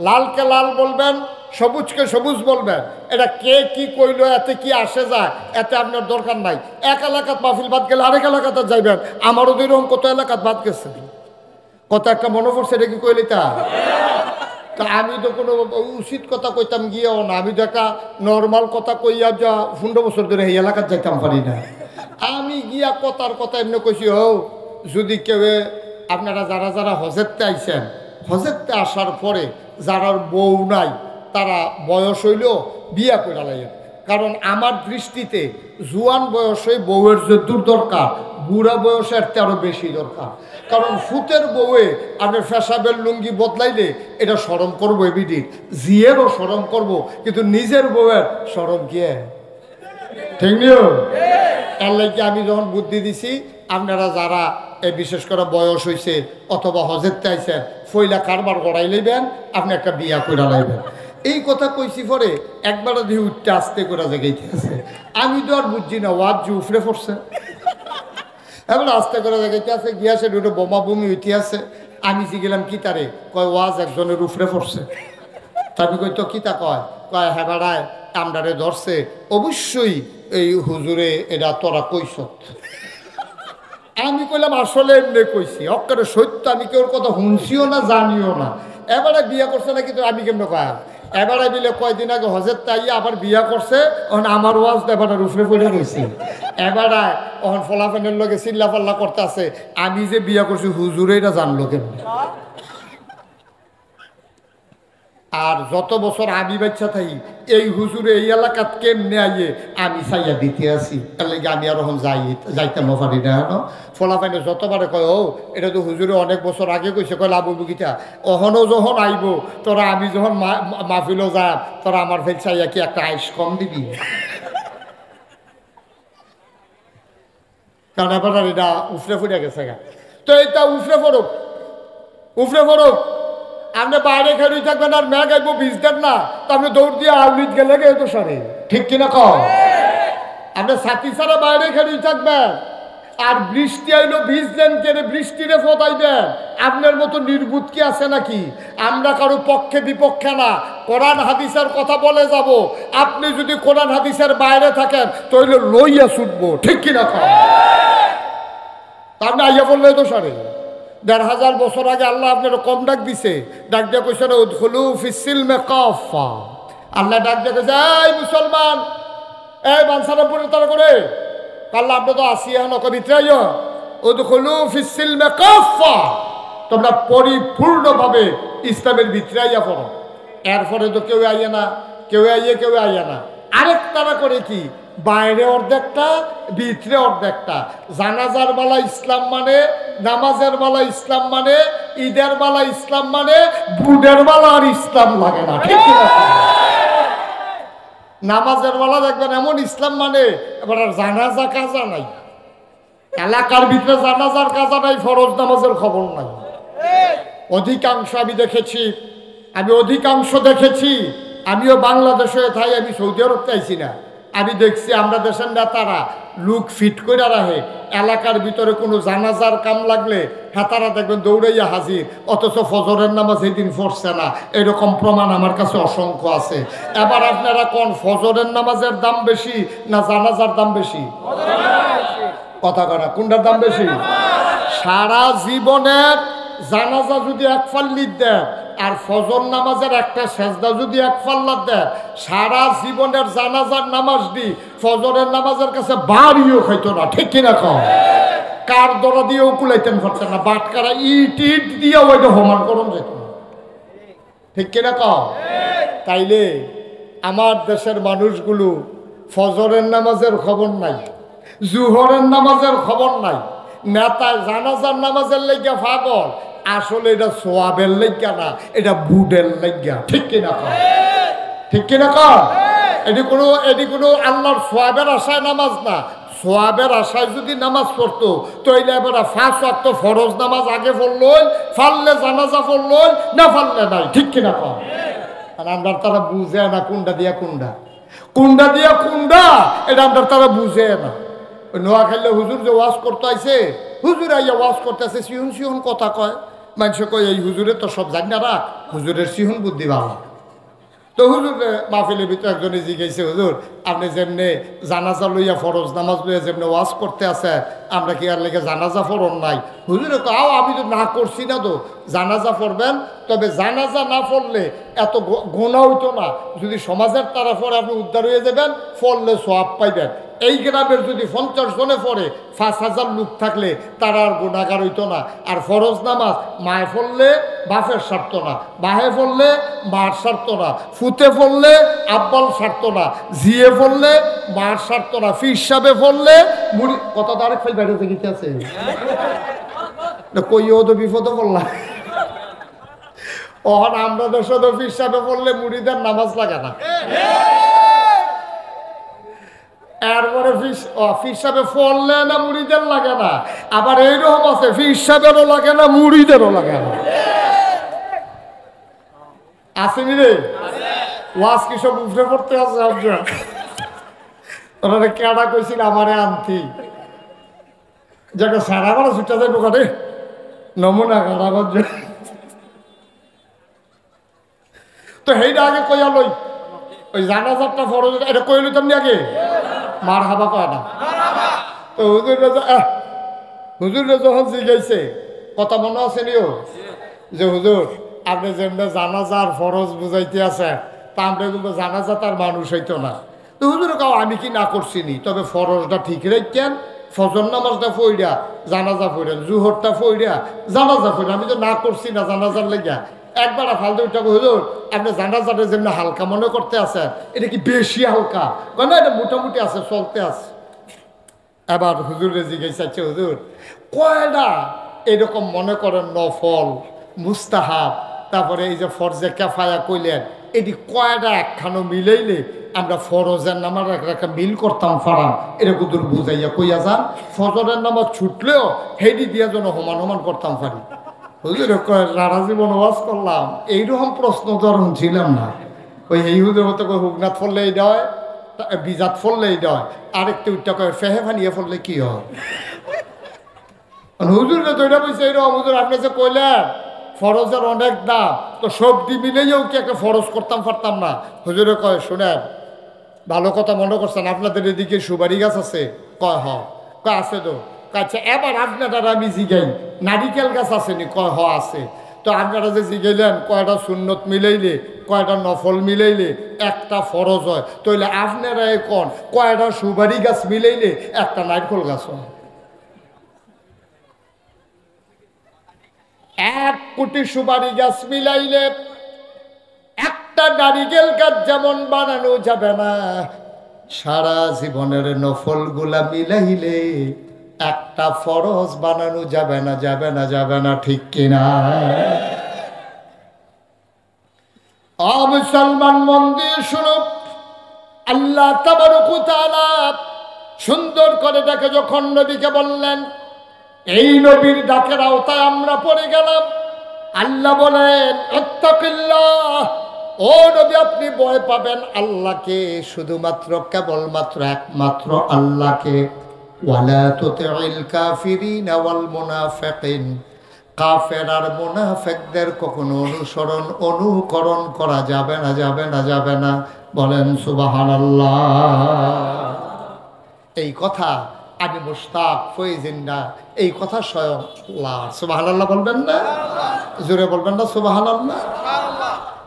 লালকে লাল বলবেন, সবুজকে সবুজ বলবেন। এটা কে কি কইলো, এতে কি আসে যায়, এতে আপনার দরকার নাই। এক এলাকাত মাহফিল বাদ গেলে আরেক এলাকাতে যাইবেন। আমারও দুইরকম কত এলাকাত বাদ গেছে, কত একটা মনে পড়ছে, এটা কি কইলি তা? আমি তো কোনো উচিত কথা কইতাম গিয়েও না, আমি তো একটা নর্মাল কথা কইয়া যা 15 বছর ধরে এই এলাকাত যাইতাম পারি না। আমি গিয়া কথার কথা এমনি কইছি, যদি কেউ আপনারা যারা যারা হজেরতে আইছেন, হজেরতে আসার পরে যারা বউ নাই, তারা বয়স হইল বিয়া করে লাইয়েন, কারণ আমার দৃষ্টিতে জুয়ান বয়সে বউয়ের যে দূর দরকার, বুড়া বয়সের আরো বেশি দরকার। কারণ ফুতের বউয়ে আপনি ফেসাবের লুঙ্গি বদলাইলে এটা শরম করবো, এবিডি জিয়েরও শরম করব, কিন্তু নিজের বউয়ের শরম গিয়ে ঠিক নিও। এর লাগে আমি যখন বুদ্ধি দিছি, আপনারা যারা এই বিশেষ করে বয়স হয়েছে অথবা হজের চাইছেন, ফইলা কারবার গড়াই লইবেন, আপনি একটা বিয়া করে লাইবেন। এই কথা কইছি পরে একবার দিয়ে উঠতে আসতে করে জায়গাইতে আছে। আমি তো আর বুঝছি না, ওয়াজ যে উফরে পড়ছে, এবার আস্তে করে জায়গাইতে আছে, গিয়াছে দুটো বোমা বমি উঠে আছে। আমি গেলাম কি তারে, কয় ওয়াজ একজনের উফরে পড়ছে। তারপরে কই তো কি তা কয়, কয় হ্যাঁ বেড়ায় কামডারে ধরছে, অবশ্যই এই হুজুরে এটা তোরা কইস। আমি কইলাম আসলে এমনি কইছি, অক্কারে সত্য, আমি কেউর কথা শুনছিও না জানিও না। এবারে বিয়া করছে না, কিন্তু আমি কেমন কয়, এবারে দিলে কয়দিন আগে হজের তাইয়া আবার বিয়া করছে, ওখানে আমার ওয়াজ এবারে রুফরে পড়ে গেছি। এবারে ওখান ফলাফানের লগে চিল্লা পাল্লা করতে আছে, আমি যে বিয়া করছি হুজুরে এটা জানলো কেমন। আর যত বছর আমি বাচ্চা থাকি এই হুজুরে এই এলাকাত কেমনে আইয়ে আমি চাইয়া দিতে আসি, তার লাগে আমি আর এখন যাইতে পারি না। ফলাফাইনে যতবারে কয় ও এটা তো হুজুরে অনেক বছর আগে কইছে, কয় লাভ বুকিটা অহনও যখন আইব তোরা, আমি যখন মাহফিলও যা তোরা আমার ফেল চাইয়া কি একটা আইস কম দিবি। কারণ এবার এটা উফরে ফুটে গেছে গা। তো এটা উফরে ফরক, উফরে ফরক। আপনি বাইরে খেলুই থাকবেন আর ম্যাগ আইব ভিজতেন না, তো আপনি দৌড় দিয়ে আউলিত গেলে তো সারে, ঠিক কিনা কম। আপনি ছাতি ছাড়া বাইরে খেলুই থাকবেন, আর বৃষ্টি আইলো ভিজলেন কেন, বৃষ্টিরে ফতাইবেন। আপনার মতো নির্বুধ কি আছে নাকি? আমরা কারো পক্ষে বিপক্ষে না, কোরআন হাদিসের কথা বলে যাব। আপনি যদি কোরআন হাদিসের বাইরে থাকেন তাহলে লইয়া ছুটবো, ঠিক কিনা কম। আপনি আইয়া বললে তো সারে। ১,৫০০ বছর আগে আল্লাহ আপনার কম ডাক দিছে, ডাক দিয়ে কইছে না উদখুলু ফিস-সিলমি কাফা। আল্লাহ ডাক দিয়ে কইছে এই মুসলমান, এই বানসারাপুরে তারা করে আল্লাহ আপনি তো আসিয়া নক ভিতরে উদখুলু ফিস-সিলমি কাফা, তোমরা পরিপূর্ণভাবে ইসলামের ভিতরে আইয়া পড়ো। এরপরে তো কেউ আইয়া না, কেউ আইয়া না। আরেক তারা করে কি, বাইরে অর্ধেকটা ভিতরে অর্ধেকটা। জানাজার বেলা ইসলাম মানে, নামাজের বেলা ইসলাম মানে, ঈদের বেলা ইসলাম মানে, বুডের বেলা আর ইসলাম লাগে না, ঠিক কিনা? নামাজের বেলা দেখবেন এমন ইসলাম মানে, এবার আর জানাজা কাজা নাই, এলাকার ভিতরে জানাজার কাজা নাই, ফরজ নামাজের খবর নাই। অধিকাংশ আমি দেখেছি, আমিও বাংলাদেশে থাই, আমি সৌদি আরব চাইছি না। আমি দেখছি আমরা দেশের নেতারা লুক ফিট করে রাখে, এলাকার ভিতরে কোনো জানাজার কাম লাগলে হেতারা দেখবেন দৌড়াইয়া হাজির, অথচ ফজরের নামাজ সেদিন পড়ছে না। এরকম প্রমাণ আমার কাছে অসংখ্য আছে। এবার আপনারা কোন ফজরের নামাজের দাম বেশি না জানাজার দাম বেশি? কথা করা কোনটার দাম বেশি? সারা জীবনের জানাজা যদি এক ফাল্লির দেয় আর ফজর নামাজের একটা সেজদা যদি এক পাল্লার দেয়, সারা জীবনের জানাজার নামাজ দি ফজরের নামাজের কাছে বাড়িও খাইতো না, ঠিক কিনা কম। কার দরা দিয়েও কুলাইতেন পারতেন না, বাটকারা ইট দিয়ে ওইটা হোমান করুন যেত না, ঠিক কিনা কম। তাইলে আমার দেশের মানুষগুলো ফজরের নামাজের খবর নাই, জুহরের নামাজের খবর নাই, নেতা জানাজার নামাজের লেগে পাগল, আসলে এটা সোয়াবের লেগা না, এটা বুডের লেগা, ঠিক কিনা কম, ঠিক কিনা কম। এটি কোনো আল্লাহর সোয়াবের আশায় নামাজ না। সোয়াবের আশায় যদি নামাজ পড়তো তাইলে এবার 5 ওয়াক্ত ফরজ নামাজ আগে পড়লো, ফাললে জানাজা পড়লো, না ফাললে নাই, ঠিক কিনা কম। আর আমরা তারা বুঝে না কোনটা দিয়া কোনটা, এটা আমরা তারা বুঝে না। নোয়াখালী হুজুর যে ওয়াজ করতে আইছে, হুজুর আইয়া ওয়াজ করতেছে, সিহন কথা কয়, মানুষ কয় এই হুজুরে তো সব জানি না রাখ, হুজুরের সিহন বুদ্ধি ভালো। তো হুজুর মাহফিলের ভিতরে একজনে জিজ্ঞাসা, হুজুর আপনি যেমনি জানাজা লইয়া ফরজ নামাজ লইয়া যেমনি ওয়াজ করতে আছে, আমরা কি আর লেগে জানাজা ফরন নাই? হুজুরে কাও আমি তো না করছি না, তো জানাজা পড়বেন, তবে জানাজা না পড়লে এত গোনা হইতো না, যদি সমাজের তারা পরে আপনি উদ্ধার হয়ে যাবেন, ফললে সোয়াব পাইবেন। এই গ্রামের যদি 50 জনে পড়ে 5000 লোক থাকলে তারা আর গুনাহগার হইতো না। আর ফরজ নামাজ মায়ে পড়লে বাপের সারত না, বাহে পড়লে মার সারত না, ফুতে পড়লে আব্বাল সারত না, জিয়ে পড়লে মার সারত না, ফির সাহেবে পড়লে মুড়ি কত তারিখ ফেল বেড়ে গিতে আছে কইও তো বিপদে পড়লাম। ওখান আমরা দেশ ফির সাহেবে পড়লে মুড়িদের নামাজ লাগে না, এরপরে ফির সাহেবে পড়লে না মুড়িদের লাগে না, আবার এইরকম আছে ফির সাহেবেরও লাগে না মুড়িদেরও লাগে না। আসেনি রে ওয়াজ কি সব উঠে পড়তে আছে? ওরা কেডা কইছিল আমারে আনতি যেটা সারা বেলা ছুটা যায় দোকানে নমুনা কাটা করছে। তো সেইটা আগে কইয়া লই ওই জানাজারটা ফরজ এটা কই লইতাম নি আগে মার হাবা কয় না। তো হুজুর যখন জিজ্ঞাসে কথা মনে আছে নিও যে হুজুর আপনি যেমন জানাজার ফরজ বুঝাইতে আছে তা আমরা কিন্তু জানাজা তার মানুষ হইতো না। তো হুজুর কাও আমি কি না করছি নি, তবে ফরজটা ঠিক রাখেন, ফজর নামাজটা পড়িয়া জানাজা পড়েন, জুহরটা পড়িয়া জানাজা পড়েন, আমি তো না করছি না জানাজার লেগা। একবার ফালতু উঠা হুজুর আপনি জানাজাটা যেমনি হালকা মনে করতে আছেন এটা কি বেশি হালকা? না এটা মোটামুটি আছে, চলতে আছে। এবার হুজুরে জিজ্ঞাসা হুজুর কয়টা এরকম মনে করেন নফল মুস্তাহাব তারপরে এই যে ফরজে কেফায়া কইলেন এটি কয়টা একখানো মিলাইলে আমরা ফরজের নামার একটা মিল করতাম ফারাম এটা কুদুর বুঝাইয়া কইয়া যান ফজরের নামাজ ছুটলেও হেডি দিয়া যেন সমান সমান করতাম পারি। হুজুর সারা জীবন ওয়াজ করলাম এইরকম প্রশ্ন ধরুন ছিলাম না। ওই এই হুজুর মতো হুগনাথ ফললে এইটা হয়, বিজাত ফললে এইটা হয়, আরেকটা উঠটা কয় ফেহে ফানিয়ে ফললে কি হয়? হুজুর তো এটা বলছে এইরকম হুজুর আপনি যে কইলেন ফরজের অনেক দাম, তো সবজি মিলেও কি একটা ফরজ করতাম পারতাম না? হুজুরে কয় শোনেন ভালো কথা মনে করছেন, আপনাদের এদিকে সুপারি গাছ আছে? কয় হ। কয় আছে তো। আচ্ছা এবার আপনারা আমি জিগাই নারিকেল গাছ আসেনি? কয় হ আছে। তো আপনারা যে জিগাইলেন কয়টা সুন্নত মিলাইলে কয়টা নফল মিলাইলে একটা ফরজ হয়, তাইলে আপনারা এখন কয়টা সুপারি গাছ মিলাইলে একটা নারকেল গাছ হয়? 1 কোটি সুপারি গাছ মিলাইলে একটা নারিকেল গাছ যেমন বানানো যাবে না, সারা জীবনের নফল গুলা মিলাইলে একটা ফরজ বানানো যাবে না, যাবে না, যাবে না, ঠিক কিনা? মুসলমান মন দিয়ে শুনো, আল্লাহ তাবারক ওয়া তাআলা সুন্দর করে ডাকে যখন নবীকে বললেন, এই নবীর ডাকের আওতায় আমরা পড়ে গেলাম। আল্লাহ বলেন ইত্তাকিল্লাহ, ও নবী আপনি ভয় পাবেন আল্লাহকে, শুধুমাত্র কেবলমাত্র একমাত্র আল্লাহকে। ওয়ালা তুতিল কাফিরিন ওয়াল মুনাফিকিন, কাফের আর মুনাফিকদের কখনো অনুকরণ করা যাবে না, যাবে না, যাবে না। বলেন সুবহানাল্লাহ। এই কথা আমি মুশতাক ফয়জিন্না, এই কথা স্বয়ং আল্লাহ। সুবহানাল্লাহ বলবেন না? জোরে বলবেন না সুবহানাল্লাহ?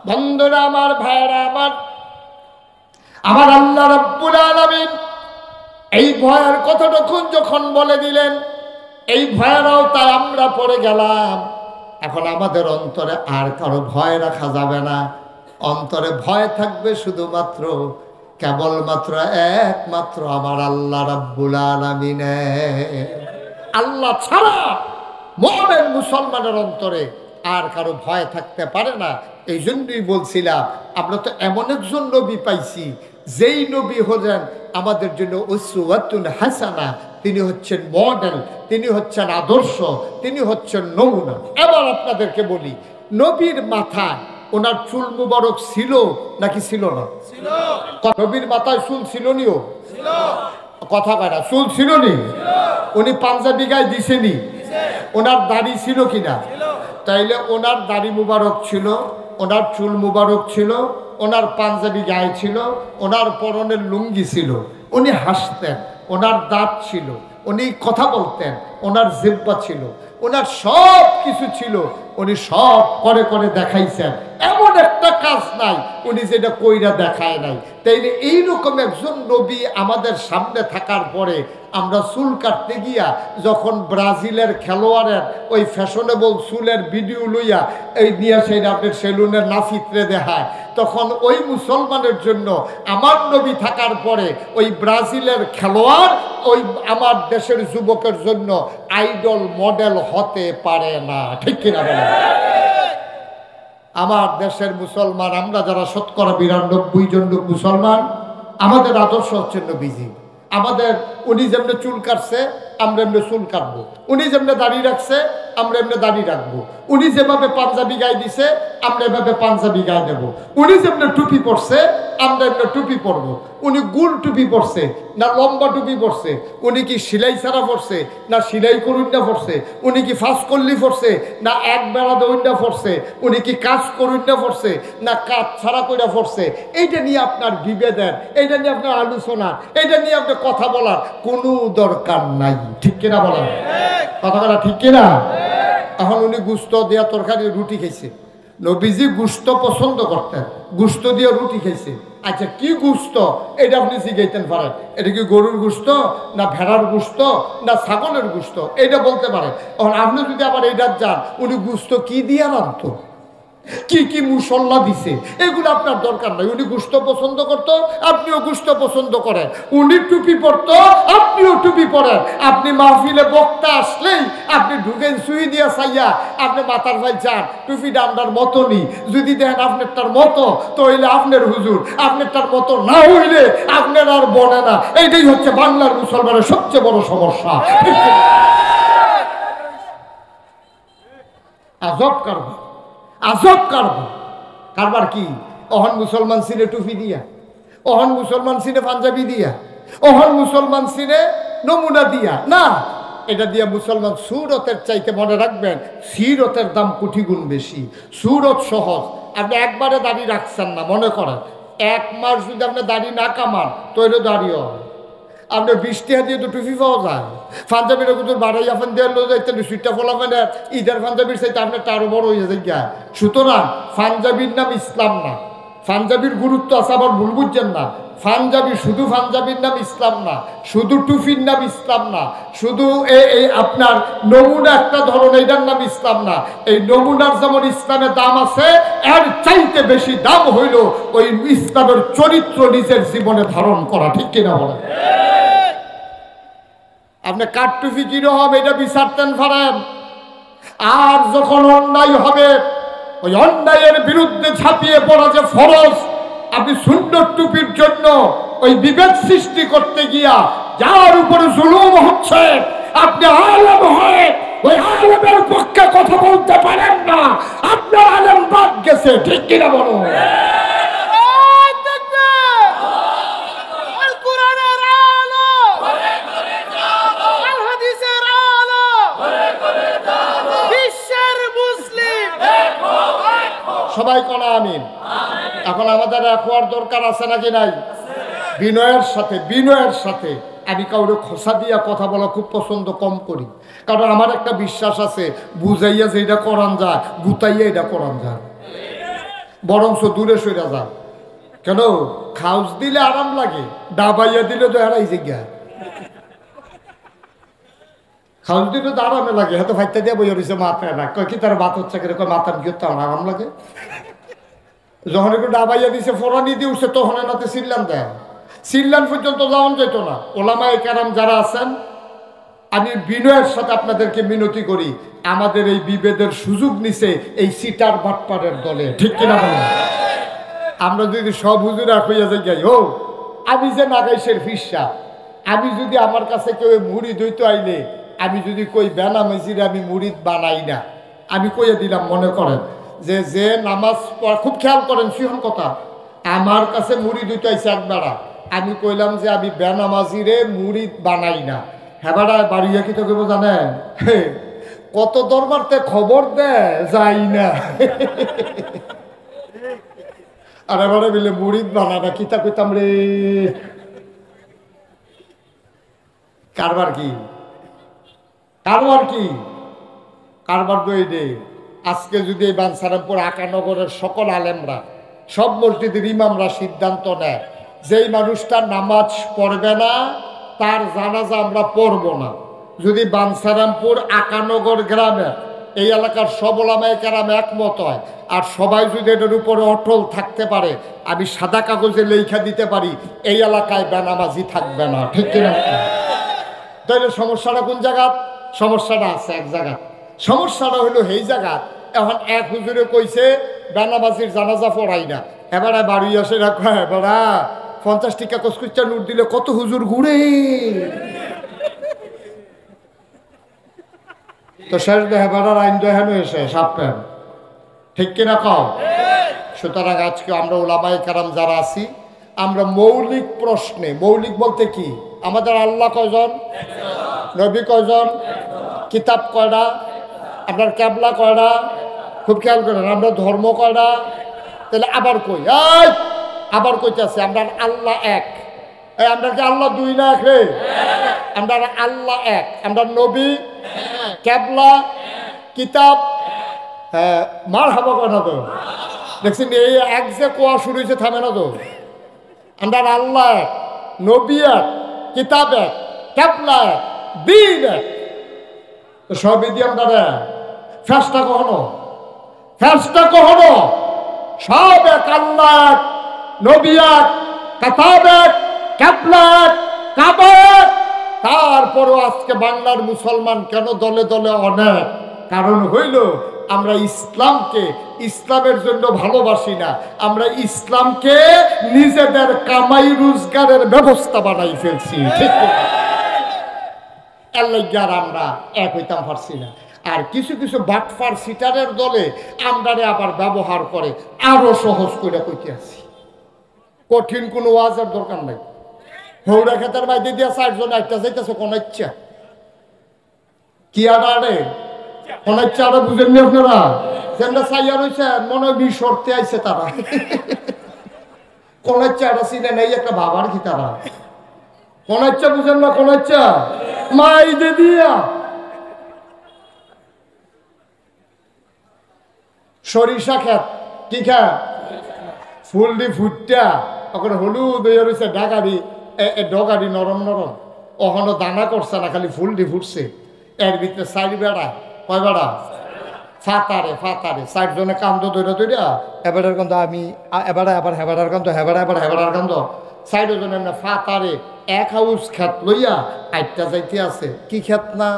বন্ধুরা আমার, ভাইরা আমার আল্লাহ রাব্বুল আলামিন এই ভয়ের কথাটা যখন বলে দিলেন, এই ভয়েরও তাই আমরা পড়ে গেলাম। এখন আমাদের অন্তরে আর কারো ভয় রাখা যাবে না, অন্তরে ভয় থাকবে শুধুমাত্র কেবলমাত্র একমাত্র আমার আল্লাহ রাব্বুল আলামিন। আল্লাহ ছাড়া মুমিন মুসলমানের অন্তরে আর কারো ভয় থাকতে পারে না। এই জন্যই বলছিলাম আমরা তো এমন একজন নবী পাইছি যেই নবী হলেন আমাদের জন্য উসওয়াতুন হাসানা, তিনি হচ্ছেন মডেল, তিনি হচ্ছেন আদর্শ, তিনি হচ্ছেন নমুনা। এবার আপনাদেরকে বলি, নবীর মাথায় ওনার চুল মুবারক ছিল নাকি ছিল না? নবীর মাথায় চুল ছিল নিও? কথা কয় না, চুল ছিল নি? উনি পাঞ্জাবি গায়ে দিছেনি? ওনার দাড়ি ছিল কিনা? তাইলে ওনার দাড়ি মুবারক ছিল, ওনার চুল মুবারক ছিল, ওনার পাঞ্জাবি গায়ে ছিল, ওনার পরনের লুঙ্গি ছিল, উনি হাসতেন, ওনার দাঁত ছিল, উনি কথা বলতেন, ওনার জিব্বা ছিল, ওনার সব কিছু ছিল, উনি সব করে করে দেখাইছেন। এমন একটা কাজ নাই উনি যেটা কইরা দেখায় নাই। তাইলে এইরকম একজন নবী আমাদের সামনে থাকার পরে আমরা চুল কাটতে গিয়া যখন ব্রাজিলের খেলোয়াড়ের ওই ফ্যাশনেবল চুলের ভিডিও লইয়া এই নিয়ে সেই আপনার সেলুনের নাফিত্রে দেখায়, তখন ওই মুসলমানের জন্য আমার নবী থাকার পরে ওই ব্রাজিলের খেলোয়াড় ওই আমার দেশের যুবকের জন্য আইডল মডেল হতে পারে না। ঠিক কিনা বলেন? আমার দেশের মুসলমান আমরা যারা ৯২% জন লোক মুসলমান, আমাদের আদর্শ হচ্ছে নবীজি। আমাদের উনি যেমনি চুল কাটছে আমরা এমনি চুল কাটবো, উনি যেমনি দাড়ি রাখছে আমরা এমনি দাড়ি রাখবো, উনি যেভাবে পাঞ্জাবি গায়ে দিছে আমরা এভাবে পাঞ্জাবি গায়ে দেবো, উনি যেমনি টুপি পরছে আমরা এমনি টুপি পরবো। উনি গুল টুপি পরছে না লম্বা টুপি পরছে, উনি কি সিলাই ছাড়া পরছে না সিলাই করুন্না পরছে, উনি কি ফাঁস করলি পরছে না এক বেড়া দৌড়া পরছে, উনি কি কাজ করুন্না পরছে না কাজ ছাড়া কইরা পরছে, এইটা নিয়ে আপনার বিভেদের, এইটা নিয়ে আপনার আলোচনা, এইটা নিয়ে আপনার কথা বলার কোনো দরকার নাই। ঠিক কিনা বলেন? কথা বলা ঠিক কিনা? এখন উনি গুস্ত দিয়া তরকারি রুটি খাইছে, নবীজি গুস্ত পছন্দ করতেন, গুস্ত দিয়ে রুটি খাইছে। আচ্ছা কি গুস্ত এটা আপনি জিজ্ঞাইতেন পারেন, এটা কি গরুর গুস্ত না ভেড়ার গুস্ত না ছাগলের গুস্ত, এটা বলতে পারেন। এখন আপনি যদি আবার এইটা যান উনি গুস্ত কি দিয়ে রাখতো, কি কি মুসল্লা দিছে, এগুলো আপনার দরকার নাই। উনি গুস্ত পছন্দ করতো, আপনিও গুস্ত পছন্দ করেন। উনি টুপি পরতো, আপনিও টুপি পরেন। আপনি মাহফিলে বক্তা আসলেই আপনি ঢুকেন সুই দিয়া চাইয়া আপনি মাথার ভাই যান, টুপি ডান্ডার মতনই যদি দেখেন আপনারটার মতো তো হইলে আপনার হুজুর, আপনারটার মতো না হইলে আপনার আর বনে না। এইটাই হচ্ছে বাংলার মুসলমানের সবচেয়ে বড় সমস্যা। আজব কারবার, আজব কারবার। কারবার কি? অহন মুসলমান সিনে টুপি দিয়া, অহন মুসলমান সিনে পাঞ্জাবি দিয়া, অহন মুসলমান সিনে নমুনা দিয়া না, এটা দিয়া মুসলমান সুরতের চাইতে মনে রাখবেন সিরতের দাম কোটি গুণ বেশি। সুরত সহজ, আপনি একবারে দাড়ি রাখছেন না, মনে করেন 1 মাস যদি আপনি দাড়ি না কামান তৈরি দাঁড়িয়ে আপনার 20 টাকা দিয়ে তো টুপি পাওয়া যায়। পাঞ্জাবির কিন্তু বাড়াই আপন দিয়ে যাইতেন সুইটটা ফোলাবেন, ঈদের পাঞ্জাবির চাইতে আপনার আরো বড় হয়ে যায়। সুতরাং পাঞ্জাবির নাম ইসলাম না, পাঞ্জাবির গুরুত্ব আছে, আবার ভুল বুঝছেন না। পাঞ্জাবি শুধু পাঞ্জাবির নাম ইসলাম না, শুধু টুপির নাম ইসলাম না, শুধু এই আপনার নমুনা একটা ধরন এইটার নাম ইসলাম না। এই নমুনার যেমন ইসলামের দাম আছে, এর চাইতে বেশি দাম হইল ওই ইসলামের চরিত্র নিজের জীবনে ধারণ করা। ঠিক কিনা বলেন? আপনি কাঠটুপি কিনো হবে এটা বিচারতেন পারেন, আর যখন অন্যায় হবে ওই অন্যায়ের বিরুদ্ধে ঝাঁপিয়ে পড়া যে ফরজ, আপনি সুন্দর টুপির জন্য ওই বিভেদ সৃষ্টি করতে গিয়া যার উপরে জুলুম হচ্ছে আপনি আলেম হয়ে ওই আলেমের পক্ষে কথা বলতে পারেন না, আপনার আলেম বাদ গেছে। ঠিক কিনা বলো? সবাই কোন আমিন। এখন আমাদের রাখবার দরকার আছে নাকি নাই? বিনয়ের সাথে, বিনয়ের সাথে আমি কাউরে খোসা দিয়া কথা বলা খুব পছন্দ কম করি, কারণ আমার একটা বিশ্বাস আছে বুঝাইয়া যে এটা করান যায়, গুতাইয়া এটা করান যায়, বরংস দূরে সইরা যায়। কেন? খাউস দিলে আরাম লাগে, ডাবাইয়া দিলে তো এরাই জিজ্ঞা। খাউস দিলে তো আরামে লাগে, হয়তো ফাইতে দিয়ে বই রয়েছে মাথায় না, কয় কি তার ভাত হচ্ছে কিরকম মাথার গিয়ে তো আরাম লাগে। যখন একটু ডাবাইয়া দিছে ফোরানি দিয়ে উঠছে তখন এনাতে সিল্লান দেয়, সিল্লান পর্যন্ত যাওয়ান যেত না। ওলামায়ে কেরাম যারা আছেন, আমি বিনয়ের সাথে আপনাদেরকে মিনতি করি, আমাদের এই বিভেদের সুযোগ নিছে এই সিটার বাটপারের দলে। ঠিক কিনা বলেন? আমরা যদি সব হুজুরা হইয়া যাই, ও আমি যে নাগাইশের ফিসা, আমি যদি আমার কাছে কেউ মুড়ি দইতে আইলে আমি যদি কই বেনামাজির আমি মুড়িদ বানাই না, আমি কইয়া দিলাম মনে করেন যে নামাজ পড়া, খুব খেয়াল করেন সিহন কথা, আমার কাছে মুড়ি দুইটা আইসে একবেড়া, আমি কইলাম যে আমি বেনামাজিরে মুড়িদ বানাই না, হেবাড়া বাড়িয়া কি তো কেবো জানেন কত দরবারতে খবর দেয় যাই না। আর এবারে বলে মুড়িদ বানানা কিতা কইতাম রে। কারবার কি? কারবার কি? কারবার তো এই রে, আজকে যদি এই বাঞ্ছারামপুর আকানগরের সকল আলেমরা, সব মসজিদের ইমামরা সিদ্ধান্ত নেয় যেই মানুষটা নামাজ পড়বে না তার জানাজা আমরা পড়ব না, যদি বাঞ্ছারামপুর আকানগর গ্রামে এই এলাকার সব ওলামায়ে কেরাম একমত হয় আর সবাই যদি এটার উপরে অটল থাকতে পারে, আমি সাদা কাগজে লেখা দিতে পারি এই এলাকায় বেনামাজি থাকবে না। ঠিক কিনা? তাহলে সমস্যাটা কোন জায়গা? সমস্যাটা আছে এক জায়গা। সমস্যাটা হলো এই জায়গা, এখন এক হুজুরে কইছে বেনামাজির জানাজা পড়াই না, এবারে বাড়ি আসে রাখো, এবারা 50 টাকা কসকুচ্চা নোট দিলে কত হুজুর ঘুরে, তো শেষ দেহেবার আইন দেখানো এসে সাপেন। ঠিক কিনা কও? সুতরাং আজকে আমরা ওলামায়ে কেরাম যারা আছি, আমরা মৌলিক প্রশ্নে, মৌলিক বলতে কি, আমাদের আল্লাহ কয়জন, নবী কয়জন, কিতাব কয়টা, আপনার ক্যাবলা কয়টা, খুব খেয়াল করেন, আমরা ধর্ম কয়টা, তাহলে আবার কই, আবার কইতে আছে আমরা আল্লাহ এক। আমরা কি আল্লাহ দুই না এক রে? আমরা আল্লাহ এক, আমরা নবী, ক্যাবলা, কিতাব, হ্যাঁ মার হাবা কয় না তো, দেখছেন এই এক যে কোয়া শুরু হয়েছে থামে না তো। আমরা আল্লাহ এক, নবী এক, কিতাব এক, ক্যাবলা এক, দিন এক, সবই দিয়ে আমরা ফেরেশতা কখনো, ফেরেশতা কখনো, সব এক, আল্লাহ এক, নবী এক, কিতাব এক, ক্যাবলা এক, কাবা এক। তারপরও আজকে বাংলার মুসলমান কেন দলে দলে অনেক? কারণ হইল আমরা ইসলামকে ইসলামের জন্য ভালোবাসি না, আমরা ইসলামকে নিজেদের কামাই রোজগারের ব্যবস্থা বানাই ফেলছি। ঠিক এর লাগি আর আমরা এক হইতাম পারছি না। আর কিছু কিছু বাটফার সিটারের দলে আমরারে আবার ব্যবহার করে আরো সহজ করে কইতে আছি। কঠিন কোনো ওয়াজের দরকার নাই। হৌরা খেতার বাইরে দিয়া 4 জন একটা যাইতেছে কোন ইচ্ছা কি আড়ে কোন ইচ্ছা আরো বুঝেননি আপনারা? যেটা চাইয়া রয়েছে মনে হয় বিশর্তে আইছে তারা, কোন ইচ্ছা আরো চিনে নাই একটা বাবার কি তারা, কোন ইচ্ছা বুঝেন না, কোন ইচ্ছা মাই দে দিয়া সরিষা খেত কি খা ফুল দি ফুটটা ওখানে হলুদ হয়ে রয়েছে ডাগারি, ডগারি নরম নরম, ওখানে দানা করছে না, খালি ফুল দি ফুটছে। এর ভিতরে 4 বেড়া, কয় বেড়া? ফাতারে ফাতারে 4 জনে কান্দ ধরে ধরিয়া এবারের কান্দ আমি এবারে আবার হেবারার কান্দ, হেবারে আবার হেবারার কান্দ, 4 জনে এমনি ফাতারে 1 হাউস খেত লইয়া আইটা যাইতে আছে। কি খেত না?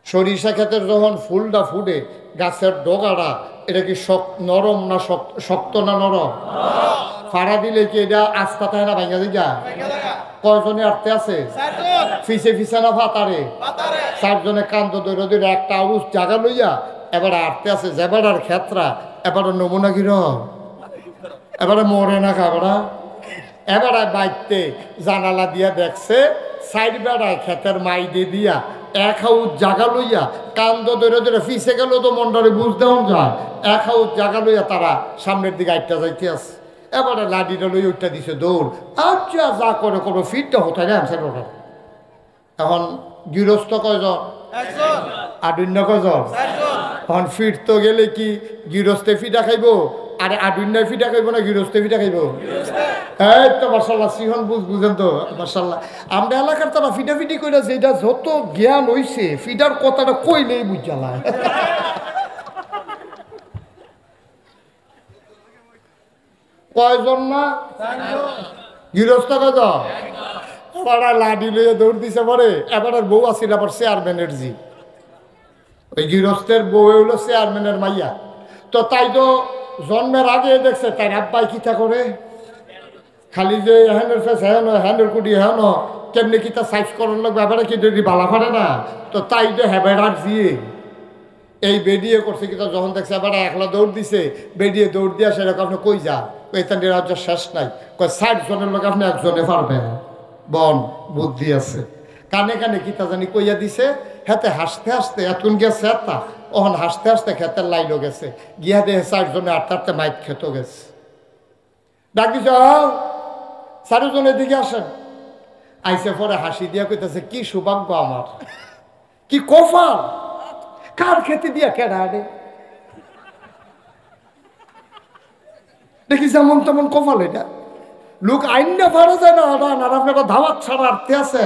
সরিষা ক্ষেতের যখন ফুলটা ফুটে গাছের ডগাটা এটা কি নরম না শক্ত না নরম? ফাড়া দিলে কি এটা আস্তা থাকে না ভাঙা দিগা? কয়জনে আটতে আছে? ফিসে ফিসে না ফাতারে 4 জনে কান্দ দৈর দৈরে একটা আউস জায়গা লইয়া এবারে আটতে আছে। যেবারার ক্ষেত্রা এবারে নমুনা কিরম, এবারে মরে না খাবারা, এবারে বাইতে জানালা দিয়া দেখছে 4 বেড়ায় ক্ষেতের মাইদে দিয়া 1 হাউস জাগা লইয়া কান্দ ধরে ধরে ফিসে গেল তো মন্ডরে বুঝতেও যায় 1 হাউস জাগা লইয়া তারা সামনের দিকে আটটা যাইতে আছে। এবারে লাডিটা লইয়া উঠটা দিছে দৌড়, আচ্ছা যা করে কোনো ফিটটা হতায় না। এখন গৃহস্থ কয়জন? আডুন্য কয়জন? এখন ফিট তো গেলে কি গৃহস্থে ফিটা খাইব, আর আডুন্যায় ফিটা খাইব না গৃহস্থে ফিটা খাইব? এই তো মার্শাল্লাহ সিহন বুঝেন তো মার্শাল্লাহ। আমরা এলাকার তারা ফিটাফিটি করে যেটা যত জ্ঞান হইছে ফিটার কথাটা কই নেই বুঝালায়। কয়জন না গৃহস্থ কয়জন? পাড়া লাডি লইয়া দৌড় দিছে পরে এবার বউ আসছিল আবার চেয়ারম্যানের জি, ওই গৃহস্থের বউ হইলো চেয়ারম্যানের মাইয়া। তো তাই তো জন্মের আগে দেখছে তাই আব্বাই কিতা করে, খালি যে হ্যান্ডের ফেস হ্যান হ্যান্ডের কুটি হ্যান কেমনি কিতা সাইজ করার লোক ব্যাপারে কি যদি বালা ফারে না, তো তাই তো হ্যাবেড়ার জিয়ে এই বেডিয়ে করছে কিতা যখন দেখছে এবার একলা দৌড় দিছে বেডিয়ে দৌড় দিয়া সেরকম আপনি কই যা এতানি রাজ্য শেষ নাই, কয় 60 জনের লোক আপনি একজনে পারবেন। বন বুদ্ধি আছে, কানে কানে কিতা জানি কইয়া দিছে, হেতে হাসতে হাসতে এতক্ষণ গেছে তা ওখান হাসতে হাসতে খেতের লাইলো গেছে, গিয়া দেহে 4 জনে আটতে আটতে মাইক খেত গেছে। ডাকি যাও 4 জনের দিকে আসেন। আইসে পরে হাসি দিয়া কইতেছে কি সৌভাগ্য আমার, কি কপাল, কার খেতে দিয়া কেডা রে দেখি যেমন তেমন কপাল। এটা লোক আইন না পারা যায় না আর আপনারা ধাওয়াত ছাড়া আর্থে আছে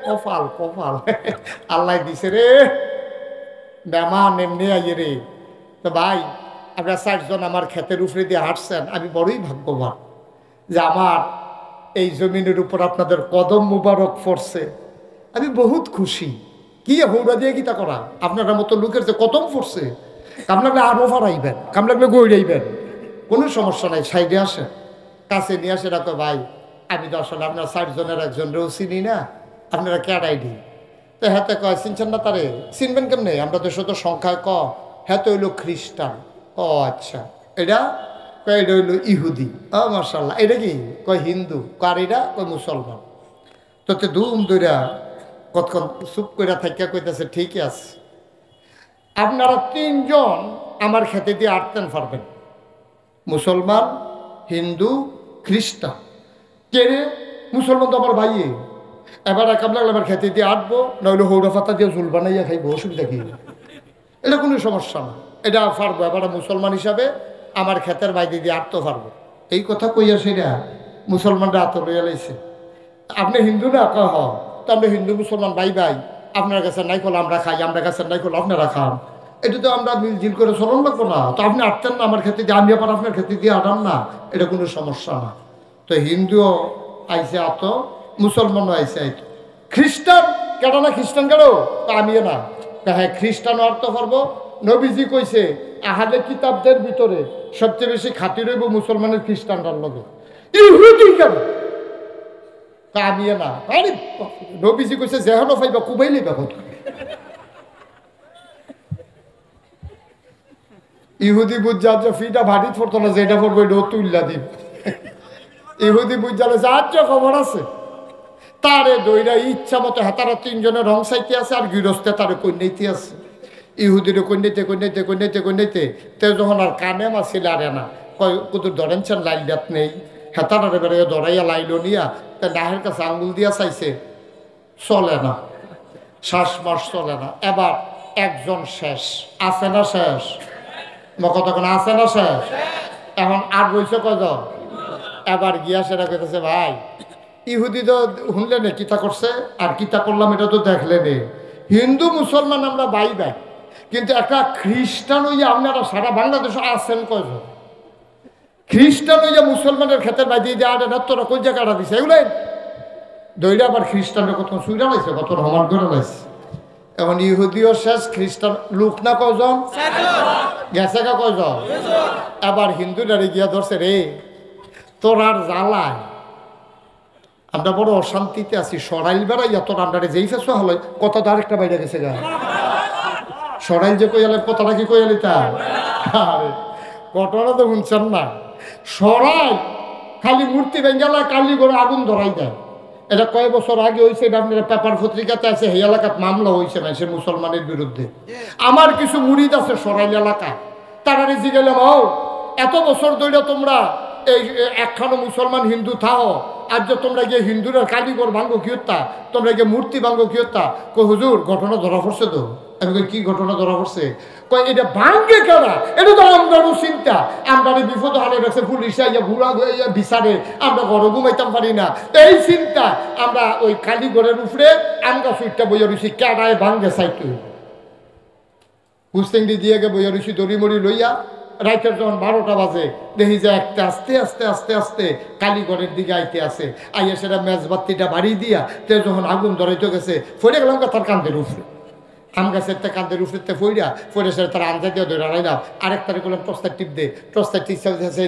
কপাল কপাল আল্লাহ দিছে রে মেহমান এমনি আইয়ে রে। তো ভাই আপনারা 4 জন আমার ক্ষেতের উপরে দিয়ে হাঁটছেন, আমি বড়ই ভাগ্যবান যে আমার এই জমিনের উপর আপনাদের কদম মুবারক পড়ছে, আমি বহুত খুশি। কি হৌরা দিয়ে গীতা করা আপনার মতো লোকের যে কদম পড়ছে, কাম লাগলে আরো ফারাইবেন, কাম লাগলে গড়াইবেন, কোনো সমস্যা নাই, সাইডে আসেন, কাছে নিয়ে আসে রাখো। ভাই আমি তো আসলে আপনার 4 জনের একজনেরও চিনি না, আপনারা কেডাই দিই। তো হাতে কয় চিনছেন না তারে, চিনবেন কেমনে, আমরা দেশে তো সংখ্যায় হ্যাঁ হইলো খ্রিস্টান। ও আচ্ছা, এটা কয় এটা হইলো ইহুদি। ও মাশাআল্লাহ, এটা কি কয় হিন্দু, কার এটা কয় মুসলমান। তোতে ধুম দইরা কতক্ষণ চুপ করে থাকিয়া কইতেছে ঠিকই আছে, আপনারা 3 জন আমার খেতে দিয়ে আটতেন পারবেন, মুসলমান, হিন্দু, খ্রিস্টান। কে রে? মুসলমান তো আমার ভাইয়ে, এবার একাম লাগলে আমার খেতে দিয়ে আটবো, নইলে হৌড়া পাতা দিয়ে ঝুল বানাইয়া খাইবো, অসুবিধা কি? এটা কোনো সমস্যা না, এটা পারবো। এবার মুসলমান হিসাবে আমার ক্ষেতের বাইরে দিয়ে আটতে পারবো। এই কথা কইয়া সেটা মুসলমানরা আত লইয়া লাইছে। আপনি হিন্দু না? কহ তো আমরা হিন্দু মুসলমান ভাই ভাই, আপনার কাছে নাই খোলা আমরা খাই, আমরা কাছে নাই খোলা আপনারা খান, এটা তো আমরা মিলজিল করে চলন লাগবো না। তো আপনি আটতেন না আমার ক্ষেত্রে দিয়ে, আমি আবার আপনার ক্ষেত্রে দিয়ে আটান না, এটা কোনো সমস্যা না। তো হিন্দুও আইসে আত, মুসলমানও আইসে আইত, খ্রিস্টান কেন না, খ্রিস্টান কেন আমি না, হ্যাঁ খ্রিস্টানও আটতে পারবো। নবীজি কইছে আহলে কিতাবদের ভিতরে সবচেয়ে বেশি খাতির হইব মুসলমানের খ্রিস্টানরার লগে, ইহুদি কেন আমি না। আরে নবীজি কইছে যেহেনো পাইবা কুবাইলে দেখো, ইহুদি বুঝা যে ফিটা ভাটি পড়তো না, যেটা পড়বো এটাও তুল্লা দিন। ইহুদি বুঝালে যে খবর আছে, তারে দইরা ইচ্ছা মতো হাতারা 3 জনের রং সাইতে আছে, আর গৃহস্থে তারে কন্যাইতে আছে। ইহুদির কন্যাইতে কন্যাইতে কন্যাইতে কন্যাইতে তে যখন আর কানে মাছিল আরে না, কয় কুতুর ধরেনছেন লাইল দাঁত নেই, হেতারে বেড়ে ধরাইয়া লাইলো নিয়া তা নাহের কাছে আঙ্গুল দিয়া চাইছে, চলে না, শ্বাস মাস চলে না। এবার একজন শেষ, আছে না শেষ, কতক্ষণ আছে না শেষ, এখন আর রয়েছে কজন। এবার গিয়া সেটা কইতেছে ভাই ইহুদি তো শুনলেন কিতা করছে, আর কিতা করলাম এটা তো দেখলেন। হিন্দু মুসলমান আমরা ভাই ভাই, কিন্তু একটা খ্রিস্টান হইয়া আপনারা সারা বাংলাদেশে আছেন কয়জন? খ্রিস্টান হইয়া মুসলমানের ক্ষেতের বাইরে দিয়ে আটা তোরা কোন জায়গাটা দিছে এগুলাই দইলে আবার খ্রিস্টানের কত সুইরা লাইছে, কত রহমান করে লাইছে। এখন ইহুদিও শেষ, খ্রিস্টান লোক না কয়জন গেছে গা কয়জন। আবার হিন্দুটারে গিয়া ধরছে রে তোরার জ্বালায় আমরা বড় অশান্তিতে আছি, সরাইল বেড়াইয়া তোর আমরা যেই ফেস হলো কথা তো আরেকটা বাইরে গেছে গা, সরাইল যে কইয়ালে কথাটা কি কইয়ালি তা ঘটনা তো শুনছেন না। সরাই খালি মূর্তি ভেঙ্গালা কালি করে আগুন ধরাই দেয়, এটা কয় বছর আগে হয়েছে, এটা আপনার পেপার পত্রিকাতে আছে, এই এলাকাত মামলা হয়েছে না সে মুসলমানের বিরুদ্ধে। আমার কিছু মুরিদ আছে সরাইল এলাকায়, তারা জিগেলাম ও এত বছর ধরে তোমরা এই একখানো মুসলমান হিন্দু থাও, আর যে তোমরা গিয়ে হিন্দুরা কালীঘর ভাঙ্গো কি হত্যা, তোমরা গিয়ে মূর্তি ভাঙ্গো কি হত্যা। কই হুজুর ঘটনা ধরা পড়ছে তো। আমি কই কি ঘটনা ধরা পড়ছে? কয় এটা ভাঙ্গে কেনা, এটা তো আমরারও চিন্তা, আমরা বিপদ হারে রাখছে, পুলিশ আইয়া ঘুরা বিচারে, আমরা ঘরে ঘুমাইতাম পারি না, এই চিন্তা আমরা ওই কালীঘরের উপরে আমরা সুইটটা বইয়া রয়েছি, কেডায় ভাঙ্গে চাইতে হুস্তেঙ্গি দিয়ে গে বইয়া রয়েছি দড়ি মড়ি লইয়া। রাইতের যখন 12টা বাজে দেখি যে একটা আস্তে আস্তে আস্তে আস্তে কালীঘরের দিকে আইতে আছে, আইয়া সেটা মেজবাতিটা বাড়ি দিয়া তে যখন আগুন ধরাইতে গেছে ফইরে গেলাম তার কান্দের উপরে, আম গাছের কান্দের উপরে ফইরে সেটা তার আঞ্জা দিয়ে ধরে রাইলাম। আরেকটারে করলাম টস্তার টিপ দে, টস্তার টিপ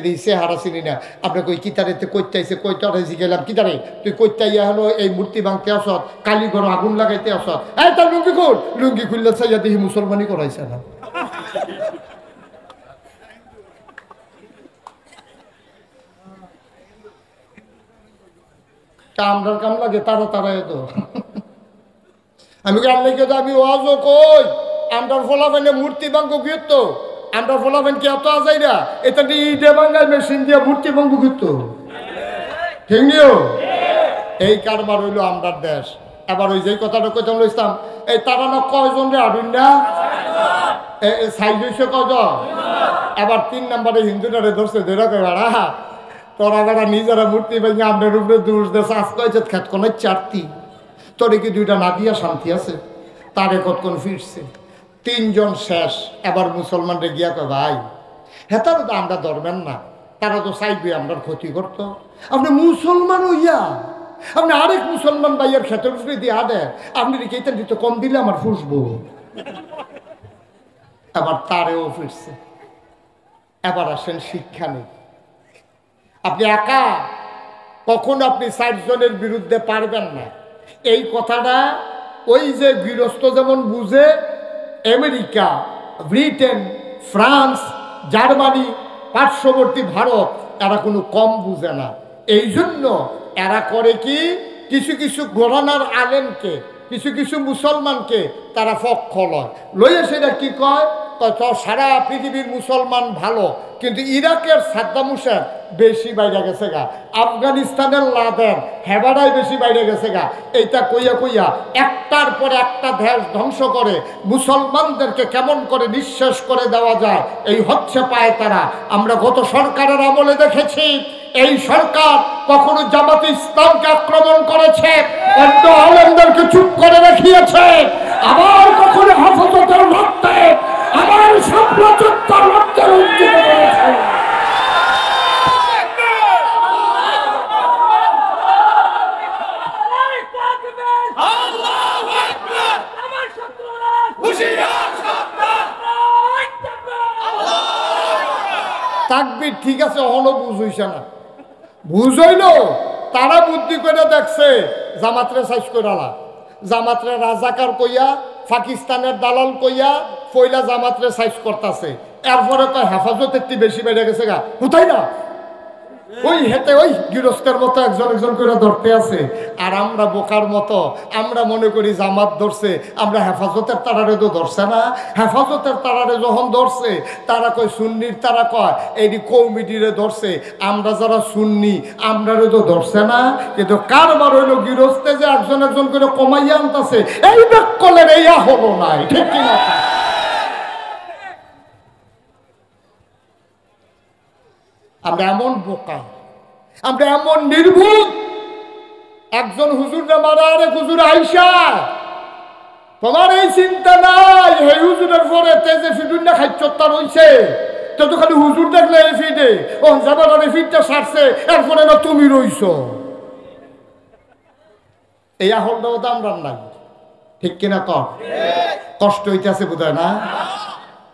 দিয়েছে হারা চিনি না, আপনাকে ওই কিতারেতে কইতে আইসে, কইতে আইসি গেলাম কিতারে তুই কইতে ইয়া হলো এই মূর্তি ভাঙতে আসত, কালীঘর আগুন লাগাইতে আসত, এই তার লুঙ্গি খুল, লুঙ্গি খুললে চাইয়া দেখি মুসলমানই করাইছে না। কামড়ার কাম লাগে তারা তারাই তো আমি আমি ওয়াজও কই আমরার ফলাফেনে মূর্তি ভাঙ্গ গিয়ত, আমরার ফলাফেন কি এত আজাই না, এটা ইটে ভাঙ্গায় মেশিন দিয়ে মূর্তি ভাঙ্গ গিয়ত ঠিক নিও। এই কারবার হইল আমরা দেশ। এবার ওই যে কথাটা কইতাম ইসলাম, এই তারা না কয়জন রে আবিন না সাইজ হইছে কয়জন। এবার 3 নম্বরে হিন্দুটারে ধরছে, ধরে কই বাড়া তোরা বেড়া নিজেরা মূর্তি ভেঙে আমাদের উপরে দোষ দেশ আজ কয়েছে খেত কোন চারটি তোরে কি 2টা না দিয়া শান্তি আছে। তারে কতক্ষণ ফিরছে 3 জন শেষ। এবার মুসলমানরে গিয়া কয় ভাই হেতারও তো আমরা ধরবেন না, তারা তো চাইবে আমরা ক্ষতি করতো। আপনি মুসলমান হইয়া আপনি আরেক মুসলমান ভাইয়ের ক্ষেতের উপরে দিয়ে দেন, আপনি রেখে দিত কম দিলে আমার ফুসবো। আবার তারেও ফিরছে। এবার আসেন শিক্ষা নেই। আপনি একা কখন আপনি 4 জনের বিরুদ্ধে পারবেন না। এই কথাটা ওই যে গৃহস্থ যেমন বুঝে, আমেরিকা, ব্রিটেন, ফ্রান্স, জার্মানি, পার্শ্ববর্তী ভারত এরা কোনো কম বুঝে না। এই জন্য এরা করে কি, কিছু কিছু ঘরানার আলেমকে, কিছু কিছু মুসলমানকে তারা পক্ষ লয়, লইয়া সেটা কি কয়, সারা পৃথিবীর মুসলমান ভালো, কিন্তু ইরাকের সাদ্দাম হোসেন বেশি বাইরে গেছে গা, আফগানিস্তানের লাদেন হেবারাই বেশি বাইরে গেছে গা। এইটা কইয়া কইয়া একটার পর একটা দেশ ধ্বংস করে মুসলমানদেরকে কেমন করে নিঃশেষ করে দেওয়া যায়, এই হচ্ছে পায় তারা। আমরা গত সরকারের আমলে দেখেছি এই সরকার কখনো জামাতে ইসলামকে আক্রমণ করেছে, অন্য আলেমদেরকে চুপ করে রেখিয়েছে, আবার কখনো হেফাজতের রক্তে, আবার সাম্রাজ্যত্বের রক্তে রঞ্জিত করেছে। তাকবীর ঠিক আছে, অহনো বুঝ হইছে না। বুঝ হইল তারা বুদ্ধি করে দেখছে জামাতরে সাইজ করালা, জামাতরে রাজাকার কইয়া, পাকিস্তানের দালাল কইয়া পয়লা জামাতরে সাইজ করতেছে। এরপরে তো হেফাজতের বেশি বেড়ে গেছে গা, কোথায় না ওই হেতে ওই গৃহস্থের মতো একজন একজন করে ধরতে আছে। আর আমরা বোকার মতো আমরা মনে করি জামাত ধরছে, আমরা হেফাজতের তারারে তো ধরছে না। হেফাজতের তারারে যখন ধরছে তারা কয় সুন্নির, তারা কয় এটি কৌমিটিরে ধরছে, আমরা যারা সুন্নি আমরারে তো ধরছে না। কিন্তু কারবার হইল গৃহস্থে যে একজন একজন করে কমাইয়া আনতেছে, এই বেকলের এইয়া হলো নাই, ঠিক কিনা? আমরা এমন বোকা, আমরা এমন নির্ভুল। একজন হুজুরে মারা আরেক হুজুর আইসা, তোমার এই চিন্তা নাই এই হুজুরের পরে তেজে ফিডুন না খাইচত্তা রইছে, তো তো খালি হুজুর দেখলে এই ফিডে ও যাবার এই ফিডটা সারছে, এরপরে না তুমি রইছ। এই আহলটাও তো আমরা নাই, ঠিক কিনা? কর কষ্ট হইতেছে বোধহয় না?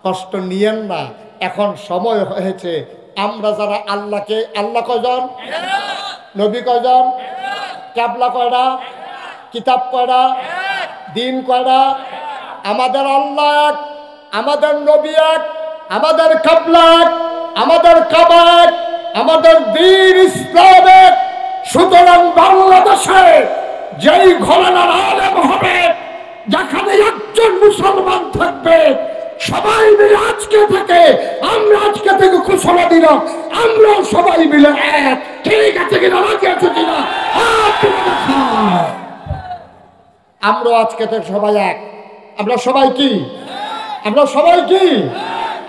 কষ্ট নিয়েন না, এখন সময় হয়েছে আমরা যারা আল্লাহকে, আল্লাহ কয়জন, নবী কয়জন, কাবলা কয়টা, কিতাব কয়টা, দিন কয়টা? আমাদের আল্লাহ এক, আমাদের নবী এক, আমাদের কাবলা এক, আমাদের কাবা এক, আমাদের দিন ইসলাম এক। সুতরাং বাংলাদেশে যেই ঘরানার আলেম হবে, যেখানে একজন মুসলমান থাকবে, সবাই মিলে আজকে থেকে, আমরা আজকে থেকে ঘোষণা দিলাম আমরা সবাই মিলে এক। ঠিক আছে কিনা? রাজি আছে কিনা? আমরা আজকে থেকে সবাই এক। আমরা সবাই কি? আমরা সবাই কি?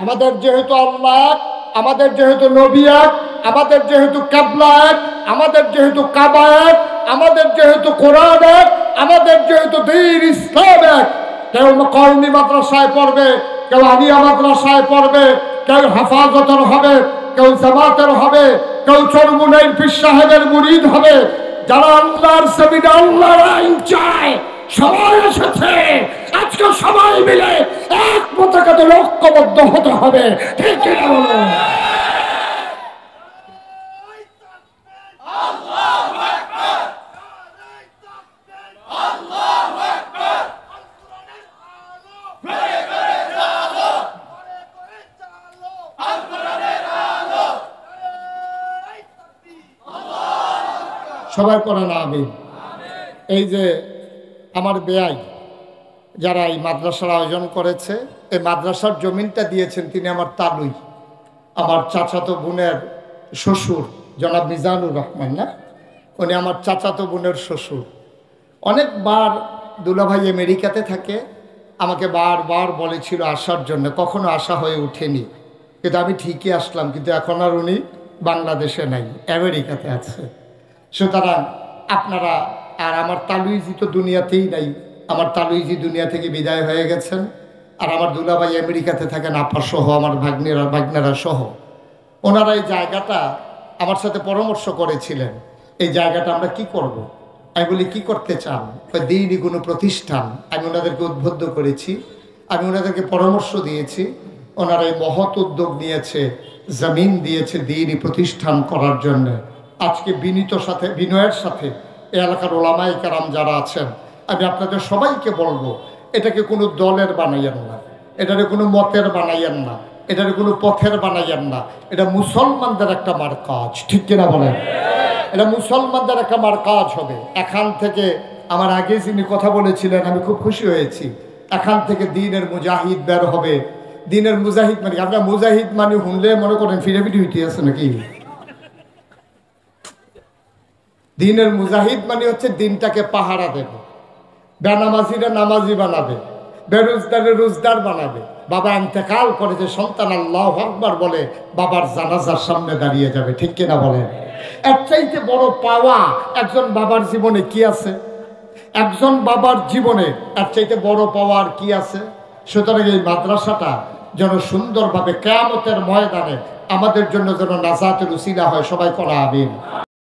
আমাদের যেহেতু আল্লাহ এক, আমাদের যেহেতু নবী এক, আমাদের যেহেতু কাবলা এক, আমাদের যেহেতু কাবা এক, আমাদের যেহেতু কোরআন এক, আমাদের যেহেতু দ্বীন ইসলাম এক। কেউ কওমি মাদ্রাসায় পড়বে, কেউ আলিয়া মাদ্রাসায় পড়বে, কেউ হেফাজতের হবে, কেউ জামাতের হবে, কেউ চরমুনাইর পীর সাহেবের মুরিদ হবে। যারা আল্লাহর জমিনে আল্লাহর আইন চায় সবাই এসেছে। আজকে সবাই মিলে এক পতাকাতে ঐক্যবদ্ধ হতে হবে, ঠিক কিনা বলুন? সবাই করে না আমি। এই যে আমার বেয়াই যারা এই মাদ্রাসার আয়োজন করেছে, এই মাদ্রাসার জমিনটা দিয়েছেন তিনি আমার তালুই, আমার চাচাতো বোনের শ্বশুর জনাব মিজানুর রহমান, না উনি আমার চাচাতো বোনের শ্বশুর। অনেকবার দুলাভাই আমেরিকাতে থাকে, আমাকে বারবার বলেছিল আসার জন্য, কখনো আসা হয়ে ওঠেনি। কিন্তু আমি ঠিকই আসলাম, কিন্তু এখন আর উনি বাংলাদেশে নাই, আমেরিকাতে আছে। সুতরাং আপনারা আর আমার তালুইজি তো দুনিয়াতেই নাই, আমার তালুইজি দুনিয়া থেকে বিদায় হয়ে গেছেন। আর আমার দুলাভাই আমেরিকাতে থাকেন, আপা সহ, আমার ভাগ্নেরা সহ। ওনারা এই জায়গাটা আমার সাথে পরামর্শ করেছিলেন, এই জায়গাটা আমরা কি করব। আমি বলি কি করতে চান? দিনই কোনো প্রতিষ্ঠান। আমি ওনাদেরকে উদ্বুদ্ধ করেছি, আমি ওনাদেরকে পরামর্শ দিয়েছি। ওনারা এই মহৎ উদ্যোগ নিয়েছে, জমিন দিয়েছে দিনই প্রতিষ্ঠান করার জন্য। আজকে বিনয়ের সাথে এই এলাকার ওলামায়ে কেরাম যারা আছেন, আমি আপনাদের সবাইকে বলবো, এটাকে কোনো দলের বানাইয়েন না, এটাকে কোনো মতের বানাইয়েন না, এটাকে কোনো পথের বানাইয়েন না। এটা মুসলমানদের একটা মারকাজ, ঠিক কিনা বলেন? এটা মুসলমানদের একটা মারকাজ হবে। এখান থেকে আমার আগে যিনি কথা বলেছিলেন, আমি খুব খুশি হয়েছি। এখান থেকে দ্বীনের মুজাহিদ বের হবে। দ্বীনের মুজাহিদ মানে, আপনার মুজাহিদ মানে শুনলে মনে করেন ফিরাফিরি হইতে আছে নাকি? দ্বীনের মুজাহিদ মানে হচ্ছে দিনটাকে পাহারা দেবে, বেনামাজিরা নামাজি বানাবে, বেরোজদারে রোজদার বানাবে। বাবা ইন্তেকাল করে যে সন্তান আল্লাহু আকবার বলে, বাবার জানাজার সামনে দাঁড়িয়ে যাবে, ঠিক কিনা বলেন? এর চাইতে বড় পাওয়া একজন বাবার জীবনে কি আছে? একজন বাবার জীবনে এর চাইতে বড় পাওয়ার কি আছে? সুতরাং এই মাদ্রাসাটা যেন সুন্দরভাবে কিয়ামতের ময়দানে আমাদের জন্য যেন নাজাতের উসিলা হয়, সবাই করা আমিন।